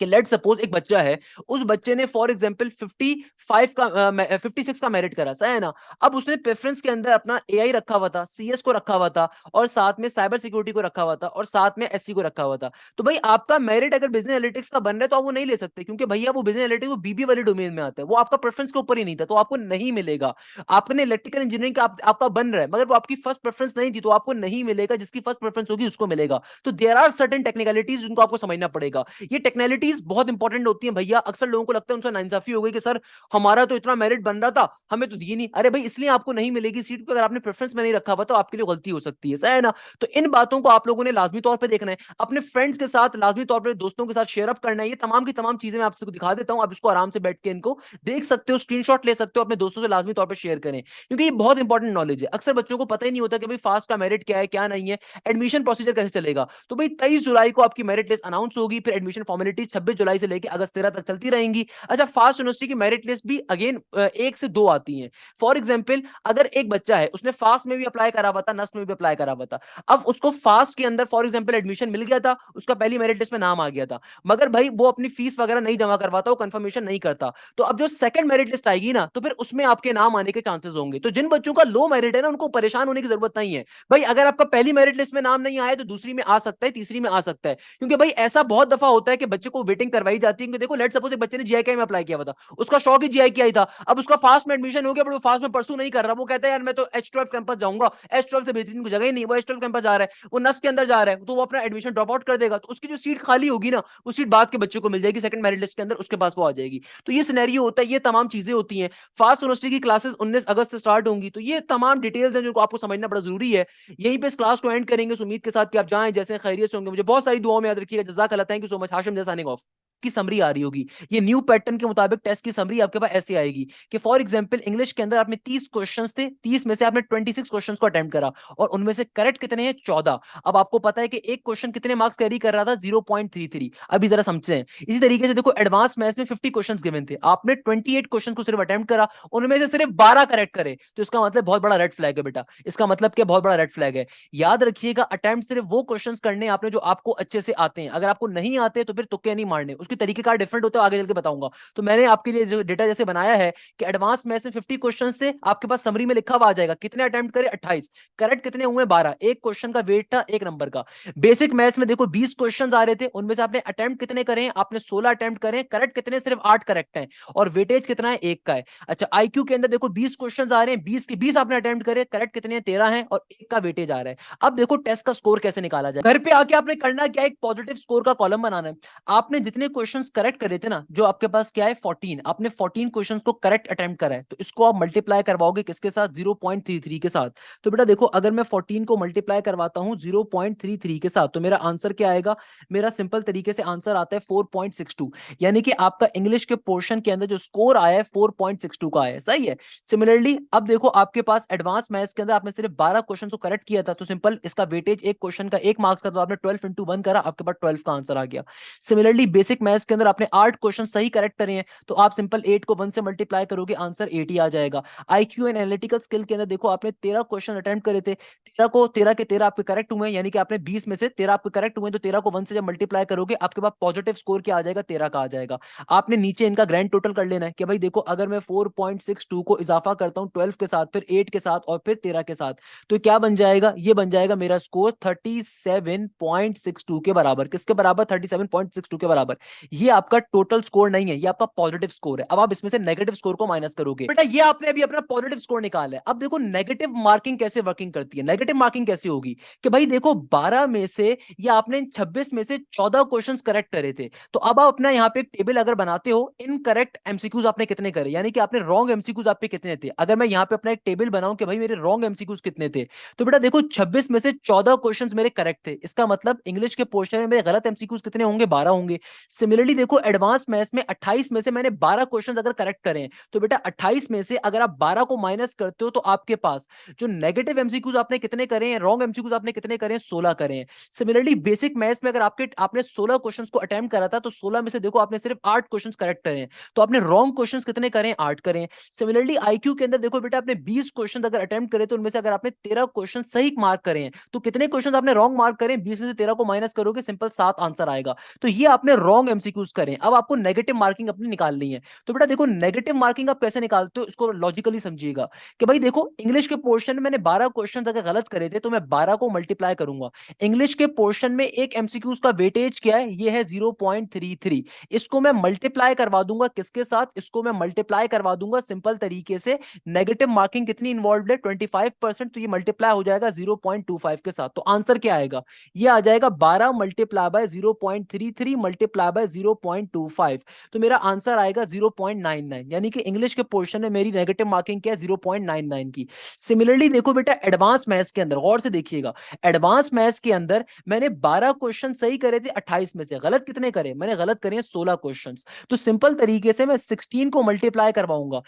कि लेट सपोज एक बच्चा है, उस बच्चे ने फॉर एग्जांपल 55 का 56 का मेरिट करा, सही है ना। अब उसने प्रेफरेंस के अंदर अपना एआई रखा हुआ था, सीएस को रखा हुआ था, और साथ में साइबर सिक्योरिटी को रखा हुआ था, और साथ में एससी को रखा हुआ था। तो भाई आपका मेरिट अगर बिजनेस एनालिटिक्स का बन रहा है तो आप वो नहीं ले सकते, क्योंकि भैया वो बिजनेस एनालिटिक्स वो बीबी वाली डोमेन में आता है, वो आपका प्रेफरेंस के ऊपर ही नहीं था, तो आपको नहीं मिलेगा। आपने इलेक्ट्रिकल इंजीनियरिंग का आपका बन रहा है, मगर वो आपकी फर्स्ट प्रेफरेंस नहीं थी, तो आपको नहीं मिलेगा। जिसकी फर्स्ट प्रेफरेंस होगी उसको मिलेगा। तो देयर आर सर्टेन टेक्निकलिटीज जिनको आपको समझना पड़ेगा। ये टेक्निकलिटीज बहुत इंपॉर्टेंट होती है भैया। अक्सर लोगों को लगता है उनसे नाइंसाफी हो गई कि सर हमारा तो इतना मेरिट बन रहा था, हमें तो दी नहीं। अरे भाई इसलिए आपको नहीं मिलेगी सीट, अगर आपने प्रेफरेंस में नहीं रखा हुआ तो आपके लिए गलती हो सकती है, सही है ना। तो इन बातों को आप लोगों ने लाजमी तौर पर देखना है, अपने फ्रेंड्स के साथ लाजमी तौर पर, दोस्तों के साथ शेयर अप करना है। ये तमाम की तमाम चीजें मैं आपको दिखा देता हूं, आप इसको आराम से बैठ के इनको देख सकते हो, स्क्रीनशॉट ले सकते हो, अपने दोस्तों से लाजमी तौर पर शेयर करें, क्योंकि ये बहुत इंपॉर्टेंट नॉलेज है। अक्सर बच्चों को पता ही नहीं होता कि भाई फास्ट का मेरिट क्या है क्या नहीं है, एडमिशन प्रोसीजर कैसे चलेगा। तो भाई 23 जुलाई को आपकी मेरिट लिस्ट अनाउंस होगी, फिर एडमिशन फॉर्मेलिटीज 26 जुलाई से लेकर अगस्त 13 तक चलती रहेंगी। अच्छा, फास्ट यूनिवर्सिटी की मेरिट लिस्ट भी अगेन 1 से 2 आती है। फॉर एग्जाम्पल अगर एक बच्चा है, उसने फास्ट में भी अप्लाई करा हुआ था, नस्ट में भी अप्लाई करा हुआ था, अब उसको फास्ट के अंदर फॉर एग्जाम्पल एडमिशन मिल गया था, उसका पहली मेरिट लिस्ट में नाम आ गया था, मगर भाई वो अपनी फीस वगैरह नहीं जमा करवाता, वो कंफर्मेशन नहीं करता, तो अब जो सेकंड मेरिट लिस्ट आएगी ना, तो फिर उसमें आपके नाम आने के चांसेस होंगे। तो जिन बच्चों का लो मेरिट है ना, उनको परेशान होने की जरूरत नहीं है भाई। अगर आपका पहली मेरिट लिस्ट में नाम नहीं आया तो दूसरी में आ सकता है, तीसरी में आ सकता है, क्योंकि भाई ऐसा बहुत दफा होता है कि बच्चे को वेटिंग करवाई जाती है। देखो लेट सपोज एक बच्चे ने जीआईके में अप्लाई किया हुआ था, उसका शौक ही जीआईके ही था, अब उसका फास्ट में एडमिशन हो गया, बट वो फास्ट में परसू नहीं कर रहा, वो कहता है यार मैं तो H12 कैंपस जाऊंगा, H12 से बेहतरीन कोई जगह ही नहीं, वो H12 कैंपस जा रहा है, वो नस के अंदर जा रहा है, तो वो अपना एडमिशन ड्रॉप आउट कर देगा, तो उसकी जो सीट खाली होगी ना, वो सीट बाद के बच्चे को मिल जाएगी, सेकंड मेरिट लिस्ट के अंदर उसके पास वो आ जाएगी। तो ये सिनेरियो होता है, ये तमाम चीजें होती हैं। फास्ट यूनिवर्सिटी की क्लासेस 19 अगस्त से स्टार्ट होंगी, तो ये तमाम डिटेल्स हैं जो आपको समझना बड़ा जरूरी है। यहीं पे इस क्लास को एंड करेंगे उस उम्मीद के साथ कि आप जाएं जैसे खैरियत से होंगे। मुझे बहुत सारी दुआओं में याद रखिएगा। जज़ाक अल्लाह, thank you so much. Hashim जैसा साइनिंग ऑफ। की समरी आ रही होगी, ये न्यू पैटर्न के मुताबिक टेस्ट की समरी आपके पास ऐसे आएगी कि फॉर एग्जांपल इंग्लिश के अंदर आपने 30 क्वेश्चंस थे, 30 में से आपने 26 क्वेश्चंस को अटेम्प्ट करा, और उनमें से करेक्ट कितने हैं? 14। अब आपको पता है कि एक क्वेश्चन कितने मार्क्स कैरी कर रहा था? 0.33। अभी जरा समझते हैं। इसी तरीके से देखो एडवांस मैथ्स में 50 क्वेश्चंस गिवन थे, आपने 28 क्वेश्चन को सिर्फ अटेम्प्ट करा, उनमें से सिर्फ 12 करेक्ट करे, तो इसका मतलब बहुत बड़ा रेड फ्लैग है बेटा। इसका मतलब क्या? बहुत बड़ा रेड फ्लैग है। याद रखिएगा, अटेम्प्ट सिर्फ वो क्वेश्चंस करने आपने जो आपको अच्छे से आते हैं। अगर आपको नहीं आते तो फिर तुक्के नहीं मारने, उसकी तरीकेकार डिफरेंट होता है, आगे चल के बताऊंगा। तो मैंने आपके लिए जो डेटा जैसे बनाया है कि एडवांस मैथ्स में 50 क्वेश्चंस थे, आपके पास समरी में लिखा हुआ आ जाएगा कितने अटेम्प्ट करे? 28। करेक्ट कितने हुए? 12। एक क्वेश्चन का वेट था 1 नंबर का। बेसिक मैथ्स में देखो 20 क्वेश्चंस आ रहे थे, उनमें से आपने अटेम्प्ट कितने करे हैं? आपने 16 अटेम्प्ट करे, करेक्ट कितने? सिर्फ 8 करेक्ट हैं, और वेटेज कितना है? 1 का है। अच्छा, आईक्यू के अंदर देखो 20 क्वेश्चंस आ रहे हैं, 20 के 20 आपने अटेम्प्ट करे, करेक्ट कितने हैं? 13 हैं, और 1 का वेटेज आ रहा है। अब देखो टेस्ट का स्कोर कैसे निकाला जाए। घर पे आके आपने करना क्या? एक पॉजिटिव स्कोर का कॉलम बनाना है। आपने जितने क्वेश्चंस करेक्ट करे थे ना, जो आपके पास क्या है 14, आपने 14 क्वेश्चंस को करेक्ट अटेम्प्ट करा है, तो इसको आप मल्टीप्लाई करवाओगे किसके साथ? 0.33 के साथ। तो बेटा देखो, अगर मैं 14 को मल्टीप्लाई करवाता हूं 0.33 के साथ, तो मेरा आंसर क्या आएगा? मेरा सिंपल तरीके से आंसर आता है 4.62, यानी कि आपका इंग्लिश के पोर्शन के अंदर जो स्कोर आया है 4.62 का आया है, सही है। सिमिलरली अब देखो आपके पास एडवांस मैथ्स के अंदर आपने सिर्फ 12 क्वेश्चन को करेक्ट किया था, तो सिंपल इसका वेटेज एक क्वेश्चन का 1 मार्क्स का, तो आपने 12 इंटू 1 करा, आपके पास 12 का आंसर आ गया। सिमिलरली बेसिक मैथ्स के अंदर आपने 8 क्वेश्चन सही करेक्ट करे हैं, तो आप सिंपल 8 को 1 से मल्टीप्लाई करोगे, आंसर 8 ही आ जाएगा। आईक्यू एंड एनालिटिकल स्किल के अंदर देखो आपने 13 क्वेश्चन अटेम्प्ट करे थे, 13 के 13 आपके करेक्ट हुए, यानी कि आपने 20 में से 13 आपके करेक्ट हुए, तो 13 को 1 से जब मल्टीप्लाई करोगे आपके पास पॉजिटिव स्कोर क्या आ जाएगा? 13 का आ जाएगा। आपने नीचे इनका ग्रैंड टोटल कर लेना है कि भाई देखो, अगर मैं 4.62 को इजाफा करता हूं 12 के साथ, फिर 8 के साथ, और फिर 13 के साथ, तो क्या बन जाएगा? ये बन जाएगा मेरा स्कोर 37.62 के बराबर। किसके बराबर? 37.62 के बराबर। ये आपका टोटल स्कोर नहीं है, ये आपका पॉजिटिव स्कोर है। अब आप इसमें से नेगेटिव स्कोर को माइनस करोगे। बेटा ये आपने अभी अपना पॉजिटिव स्कोर निकाला है। अब देखो नेगेटिव मार्किंग कैसे वर्किंग करती है। नेगेटिव मार्किंग कैसे होगी कि भाई देखो 12 में से या आपने 26 में से 14 क्वेश्चंस करेक्ट करे थे, तो अब आप अपना यहाँ पे एक टेबल अगर बनाते हो, इनकरेक्ट एमसीक्यूज आपने कितने करे, यानी कि आपने रॉन्ग एमसीक्यूज आप पे कितने थे। अगर मैं यहाँ पे अपना एक टेबल बनाऊं कि भाई मेरे रॉन्ग एमसीक्यूज कितने थे, तो बेटा देखो 26 में से 14 क्वेश्चंस मेरे करेक्ट थे, इसका मतलब इंग्लिश के पोर्शन में मेरे गलत एमसीक्यूज कितने होंगे? 12 होंगे। सिमिलरली देखो एडवांस मैथ्स में 28 में से मैंने 12 क्वेश्चन अगर करेक्ट करें, तो बेटा 28 में से अगर आप 12 को माइनस करते हो, तो आपके पास जो नेगेटिव एमसीक्यूज आपने कितने करे हैं, रॉन्ग एमसीक्यूज आपने कितने करे हैं? 16 करे हैं। सिमिलरली बेसिक मैथ्स में अगर आपने 16 क्वेश्चंस को अटेम्प्ट करा था, तो 16 में से देखो आपने सिर्फ 8 क्वेश्चंस करेक्ट करे हैं, तो आपने रॉन्ग क्वेश्चंस कितने करे हैं? 8 करे हैं। सिमिलरली आईक्यू के अंदर देखो बेटा, आपने 20 क्वेश्चन अगर अटेम्प्ट करे, तो उनमें से अगर आपने 13 क्वेश्चन सही मार्क करे हैं, तो कितने क्वेश्चन आपने रॉन्ग मार्क करे हैं? 20 में से 13 को माइनस करोगे, सिंपल 7 आंसर आएगा। तो ये आपने रॉन्ग रॉन्ग एमसीक्यूज करें। अब आपको नेगेटिव मार्किंग अपनी निकालनी है। तो बेटा देखो नेगेटिव मार्किंग आप कैसे निकालते हो, इसको लॉजिकली समझिएगा कि भाई देखो इंग्लिश के पोर्शन में मैंने 12 क्वेश्चन अगर गलत करे थे तो मैं 12 को मल्टीप्लाई करूंगा। इंग्लिश के पोर्शन में एक एमसीक्यूज का वेटेज क्या है, ये है 0.33। इसको मैं मल्टीप्लाई करवा दूंगा किसके साथ, इसको मैं मल्टीप्लाई करवा दूंगा सिंपल तरीके से, नेगेटिव मार्किंग कितनी इन्वॉल्व है 25%, तो ये मल्टीप्लाई हो जाएगा 0.25 के साथ। तो आंसर क्या आएगा, ये आ जाएगा 12 मल्टीप्लाई बाय 0.33 मल्टीप्लाई बाय 0.25। तो मेरा आंसर आएगा 0.99, यानी कि इंग्लिश के पोर्शन में मेरी नेगेटिव मार्किंग क्या है 0.99 की। सिमिलरली देखो बेटा एडवांस मैथ्स के अंदर गौर से देखिएगा, एडवांस मैथ्स के अंदर मैंने 12 क्वेश्चन सही करे थे 28 में से, गलत कितने करे, मैंने गलत करे 16 क्वेश्चन। तो सिंपल तरीके से मैं 16 को मल्टीप्लाई करवाऊंगा।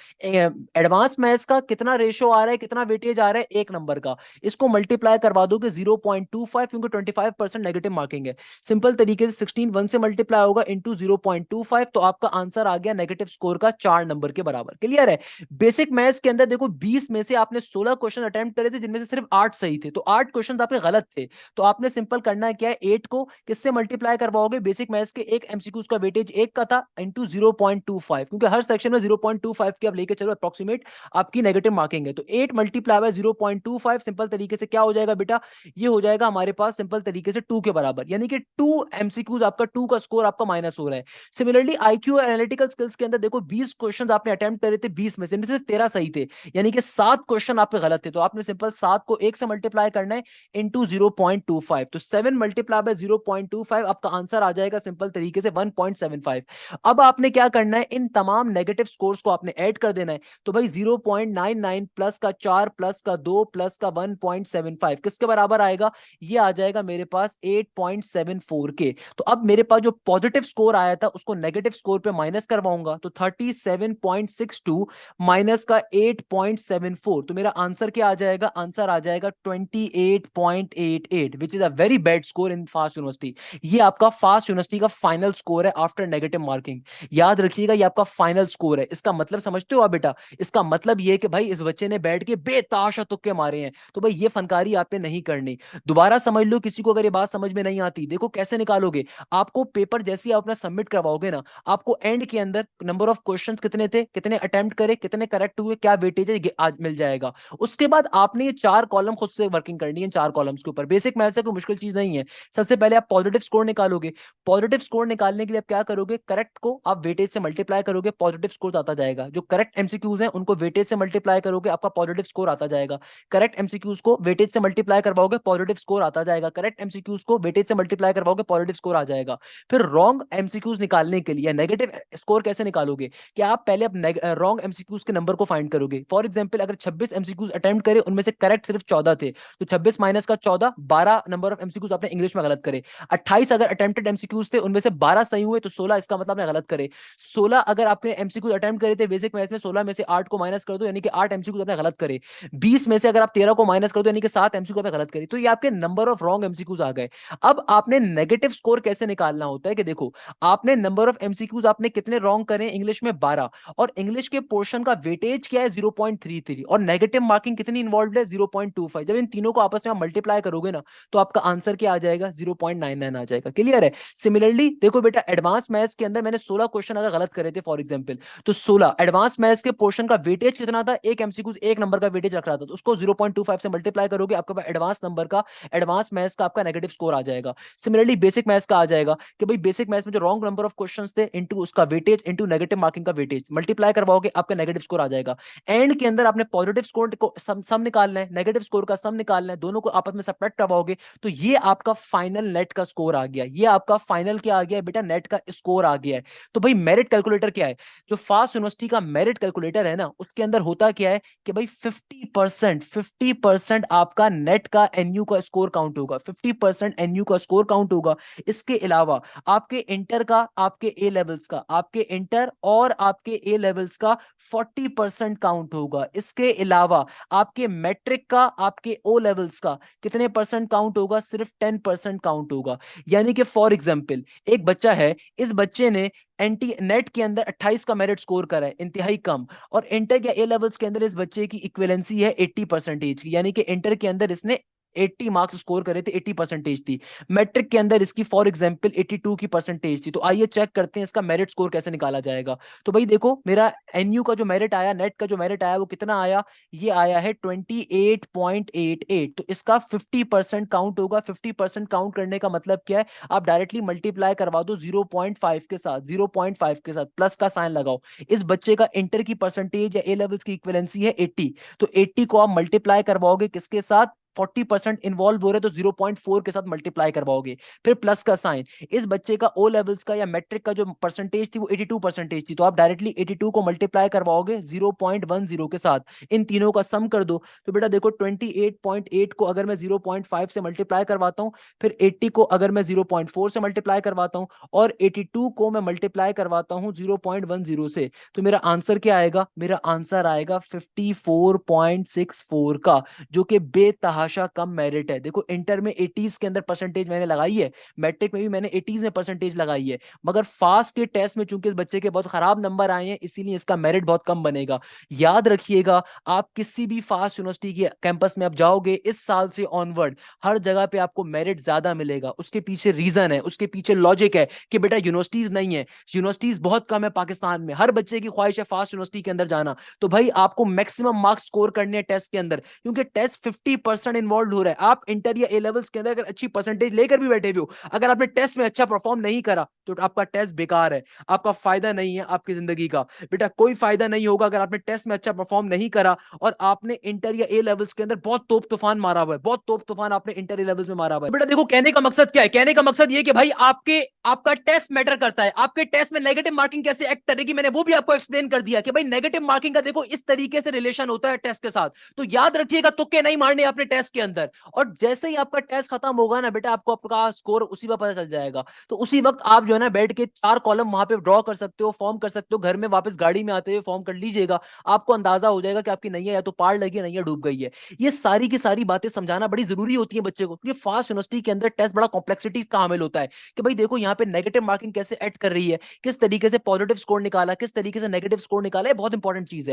एडवांस मैथ्स का कितना रेशो आ रहा है, कितना वेटेज आ रहा है, एक नंबर का, इसको मल्टीप्लाई करवा दोगे 0.25, क्योंकि 25% नेगेटिव मार्किंग है। सिंपल तरीके से 16 1 से मल्टीप्लाई होगा इंटू 0.25, तो आपका आंसर आ गया नेगेटिव स्कोर का 4 नंबर के बराबर। क्लियर है। बेसिक मैथ्स के अंदर देखो 20 में से आपने 16 क्वेश्चन अटेम्प्ट करे थे जिनमें से सिर्फ 8 सही थे, तो 8 क्वेश्चन आपके गलत थे। तो आपने सिंपल करना है क्या है, 8 को किससे मल्टीप्लाई करवाओगे, बेसिक मैथ्स के एक एमसीक्यूज का वेटेज एक का था इंटू 0.25, क्योंकि हर सेक्शन में 0.25 की आप लेके चलो अप्रोक्सीमेट आपकी नेगेटिव मार्किंग है। तो 8 मल्टीप्लाई बाय 0.25 सिंपल तरीके से क्या हो जाएगा बेटा, ये हो जाएगा हमारे पास सिंपल तरीके से 2 के बराबर, यानी कि 2 एमसीक्यूज आपका 2 का स्कोर आपका माइनस हो रहा है। सिमिलरली आईक्यू और एनालिटिकल स्किल्स के अंदर देखो 20 क्वेश्चन आपने अटेम्प्ट करे थे, 20 में से इनमें से 13 सही थे, यानी कि 7 क्वेश्चन आपके गलत थे। तो आपने सिंपल 7 को 1 से मल्टीप्लाई करना है इंटू 0.25, तो 7 मल्टीप्लाई बाय 0.25 आपका आंसर आ जाएगा सिंपल तरीके से 1.75। अब आपने क्या करना है, इन तमाम नेगेटिव स्कोर्स को आपने ऐड कर देना है। तो भाई 0.99 प्लस का 4 प्लस का 2 प्लस का 1.75 किसके बराबर आएगा, ये आ जाएगा मेरे पास 8.74 के। तो अब मेरे पास जो पॉजिटिव स्कोर आया था उसको नेगेटिव स्कोर पे माइनस करवाऊंगा, तो 37.62 माइनस का 8.74, तो मेरा आंसर क्या आ जाएगा, आंसर आ जाएगा 28.88, which is a very bad score in fast university. ये आपका फास्ट यूनिवर्सिटी का फाइनल स्कोर है आफ्टर नेगेटिव मार्किंग। याद रखिएगा ये आपका फाइनल स्कोर है। इसका मतलब समझते हो आप बेटा, इसका मतलब ये है कि भाई इस बच्चे ने बैठ के बेताशा तुक्के मारे हैं, तो भाई ये फनकारी आप पे नहीं करनी। दोबारा समझ लो किसी को अगर ये बात समझ में नहीं आती, देखो कैसे निकालोगे। आपको पेपर जैसे ही आप अपना सबमिट करवाओगे ना, आपको एंड के अंदर नंबर ऑफ क्वेश्चंस कितने थे, कितने अटेम्प्ट करे, कितने करेक्ट हुए, क्या वेटेज है, आज मिल जाएगा। उसके बाद आपने ये 4 कॉलम खुद से वर्किंग करनी है, 4 कॉलम्स के ऊपर। बेसिक मैथ्स है, कोई मुश्किल चीज नहीं है। सबसे पहले आप पॉजिटिव स्कोर निकालोगे। पॉजिटिव स्कोर निकालने के लिए आप क्या करोगे, करेक्ट को आप वेटेज से मल्टीप्लाई करोगे, पॉजिटिव स्कोर आता जाएगा। जो करेक्ट एमसीक्यूज हैं उनको वेटेज से मल्टीप्लाई करोगे, आपका पॉजिटिव स्कोर आता जाएगा। करेक्ट एमसीक्यूज को वेटेज से मल्टीप्लाई करवाओगे, पॉजिटिव स्कोर आता जाएगा। करेक्ट एमसीक्यूज को वेटेज से मल्टीप्लाई करवाओगे, पॉजिटिव स्कोर आ जाएगा। फिर रॉन्ग एमसीक्यूज निकालने के लिए नेगेटिव स्कोर कैसे निकालोगे, कि आप पहले रॉन्ग एमसीक्यूज के नंबर को फाइंड करोगे। फॉर एग्जांपल अगर 26 एमसीक्यूज अटेम्प्ट करे, उनमें से करेक्ट सिर्फ 14 थे, तो 26 माइनस का 14, 12 नंबर ऑफ एमसीक्यूज आपने इंग्लिश में गलत करे। 28 अगर अटेम्प्टेड एमसीक्यूज थे, उनमें से 12 सही हुए, तो 16 इसका मतलब आपने गलत करे। 16 अगर आपने एमसीक्यूज अटेम्प्ट करे थे बेसिक मैथ्स में, 16 में से 8 को माइनस कर दो, यानी कि 8 एमसीक्यूज आपने गलत करे। 20 में से अगर आप 13 को माइनस कर दो, यानी कि 7 एमसीक्यू आपने गलत करे। तो ये आपके नंबर ऑफ रॉन्ग एमसीक्यूज आ गए। अब आपने नेगेटिव स्कोर कैसे निकालना होता है, कि देखो आपने नंबर ऑफ एमसीक्यूज आपने कितने रॉन्ग करे इंग्लिश में 12, और इंग्लिश के पोर्शन का वेटेज क्या है 0.33, और नेगेटिव मार्किंग कितनी इन्वॉल्व है 0.25। जब इन तीनों को आपस में मल्टीप्लाई करोगे ना, तो आपका आंसर क्या आ जाएगा 0.99 आ जाएगा। क्लियर है। सिमिलरली देखो बेटा एडवांस मैथ्स के अंदर मैंने 16 क्वेश्चन अगर गलत करे थे फॉर एग्जांपल, तो 16 एडवांस मैथ्स के पोर्शन का वेटेज कितना था, एक एमसीक्यू एक नंबर का वेटेज रख रहा था, तो उसको 0.25 से मल्टीप्लाई करोगे, आपके पास एडवांस नंबर का एडवांस मैथ्स का आपका नेगेटिव स्कोर आ जाएगा। सिमिलरली बेसिक मैथ्स का आ जाएगा कि भाई बेसिक मैथ्स में जो रॉन्ग नंबर ऑफ क्वेश्चंस थे इनटू उसका वेटेज इनटू नेगेटिव मार्किंग का वेटेज मल्टीप्लाई करवाओगे, आपका नेगेटिव स्कोर आ जाएगा। एंड के अंदर आपने पॉजिटिव स्कोर को सम निकालना है, नेगेटिव स्कोर का सम निकालना है, दोनों को आपस में सबट्रैक्ट करवाओगे, तो ये आपका फाइनल नेट का स्कोर आ गया। ये आपका फाइनल क्या आ गया है बेटा, नेट का स्कोर आ गया है। तो भाई मेरिट कैलकुलेटर क्या है, जो फास्ट यूनिवर्सिटी का मेरिट कैलकुलेटर है ना, उसके अंदर होता क्या है कि भाई 50% आपका नेट का एनयू का स्कोर काउंट होगा, 50% एनयू का स्कोर काउंट होगा। इसके अलावा आपके इंटर का, आपके ए लेवल्स का, आपके इंटर और आपके ए लेवल्स का 40% काउंट होगा। इसके अलावा आपके मैट्रिक का, आपके ओ लेवल्स का कितने परसेंट काउंट होगा, सिर्फ 10% काउंट होगा। यानी कि फॉर एग्जाम्पल एक बच्चा है, इस बच्चे ने एंटी नेट के अंदर 28 का मेरिट स्कोर करा है, इंतहाई कम, और इंटर या ए लेवल्स के अंदर इस बच्चे की इक्विवेलेंसी है 80 परसेंटेज की, यानी कि इंटर के अंदर इसने 80 मार्क्स स्कोर करे थे, 80 परसेंटेज थी। मैट्रिक के अंदर इसकी फॉर एग्जांपल 82 की परसेंटेज थी। तो आइए चेक करते हैं इसका मेरिट स्कोर कैसे निकाला जाएगा। तो भाई देखो, मेरा एनयू का जो मेरिट आया, नेट का जो मेरिट आया, वो कितना आया? ये आया है 28.88। तो इसका 50% काउंट होगा। 50% काउंट करने का मतलब क्या है? आप डायरेक्टली मल्टीप्लाई करवा दो 0.5 के साथ, 0.5 के साथ प्लस का साइन लगाओ। इस बच्चे का इंटर की परसेंटेज या ए लेवल्स की इक्विवेलेंसी है 80। तो 80 को आप मल्टीप्लाई करवाओगे किसके साथ? 40% इन्वॉल्व हो रहे तो 0.4 के साथ मल्टीप्लाई करवाओगे, फिर प्लस का साइन। इस बच्चे का ओ लेवल्स का या मैट्रिक का जो परसेंटेज थी वो 82 परसेंटेज थी। तो आप डायरेक्टली 82 को मल्टीप्लाई करवाओगे 0.10 के साथ। इन तीनों का सम कर दो। तो बेटा देखो, 28.8 को अगर मैं 0.5 से मल्टीप्लाई करवाता हूं, फिर 80 को अगर मैं 0.4 से मल्टीप्लाई करवाता हूं, और 82 को मैं मल्टीप्लाई करवाता हूं 0.10 से, तो मेरा आंसर क्या आएगा? मेरा आंसर आएगा 54.64 का, जो कि बेतहाशा कम मेरिट है। देखो, इंटर में 80s के अंदर परसेंटेज मैंने लगाई है, मैट्रिक में भी मैंने 80s में परसेंटेज लगाई है, मगर फास्ट के टेस्ट में चूंकि इस बच्चे के बहुत खराब नंबर आए हैं, इसीलिए इसका मेरिट बहुत कम बनेगा। याद रखिएगा, आप किसी भी फास्ट यूनिवर्सिटी के कैंपस में आप जाओगे इस साल से ऑनवर्ड, हर जगह पे आपको मेरिट ज्यादा मिलेगा। उसके पीछे रीजन है, उसके पीछे लॉजिक है कि बेटा यूनिवर्सिटीज नहीं है, यूनिवर्सिटीज बहुत कम है पाकिस्तान में, हर बच्चे की ख्वाहिश है फास्ट यूनिवर्सिटी के अंदर जाना। तो भाई आपको मैक्सिमम मार्क्स स्कोर करने हैं टेस्ट के अंदर, क्योंकि टेस्ट 50% इन्वॉल्व हो रहा है। आप इंटर या ए लेवल्स के अंदर अगर अच्छी परसेंटेज लेकर भी बैठे हो, अगर आपने टेस्ट में अच्छा परफॉर्म नहीं करा तो आपका टेस्ट बेकार है, आपका फायदा नहीं है आपकी जिंदगी का। बेटा कोई फायदा नहीं होगा अगर आपने टेस्ट में अच्छा परफॉर्म नहीं करा और आपने इंटर या ए लेवल्स के अंदर बहुत तोप तूफान मारा हुआ है, बहुत तोप तूफान आपने इंटर ए लेवल्स में मारा हुआ है। बेटा देखो, कहने का मकसद क्या है? कहने का मकसद ये कि भाई आपका टेस्ट मैटर करता है। आपके टेस्ट में नेगेटिव मार्किंग कैसे एक्ट करेगी, मैंने वो भी आपको एक्सप्लेन कर दिया कि भाई नेगेटिव मार्किंग का देखो इस तरीके से रिलेशन होता है टेस्ट के साथ। तो याद रखिएगा, तुक्के नहीं मारने अपने टेस्ट के अंदर। और जैसे ही आपका टेस्ट खत्म होगा ना बेटा, आपको आपका स्कोर उसी वक्त पता चल जाएगा। तो उसी वक्त आप जो है ना बैठ के 4 कॉलम वहां पे ड्रॉ कर सकते हो, फॉर्म कर सकते हो, घर में वापस गाड़ी में आते हुए फॉर्म कर लीजिएगा। आपको अंदाजा हो जाएगा कि आपकी नैया या तो पार लगी है, नैया डूब गई है। ये सारी की सारी बातें समझाना बड़ी जरूरी होती है बच्चे को, क्योंकि फास्ट यूनिवर्सिटी के अंदर टेस्ट बड़ा कॉम्प्लेक्सिटीज का हामिल होता है कि भाई देखो यहाँ पे नेगेटिव मार्किंग कैसे ऐड कर रही है, किस तरीके से पॉजिटिव स्कोर निकाला, किस तरीके से नेगेटिव स्कोर निकाला, है बहुत इंपॉर्टेंट चीज है।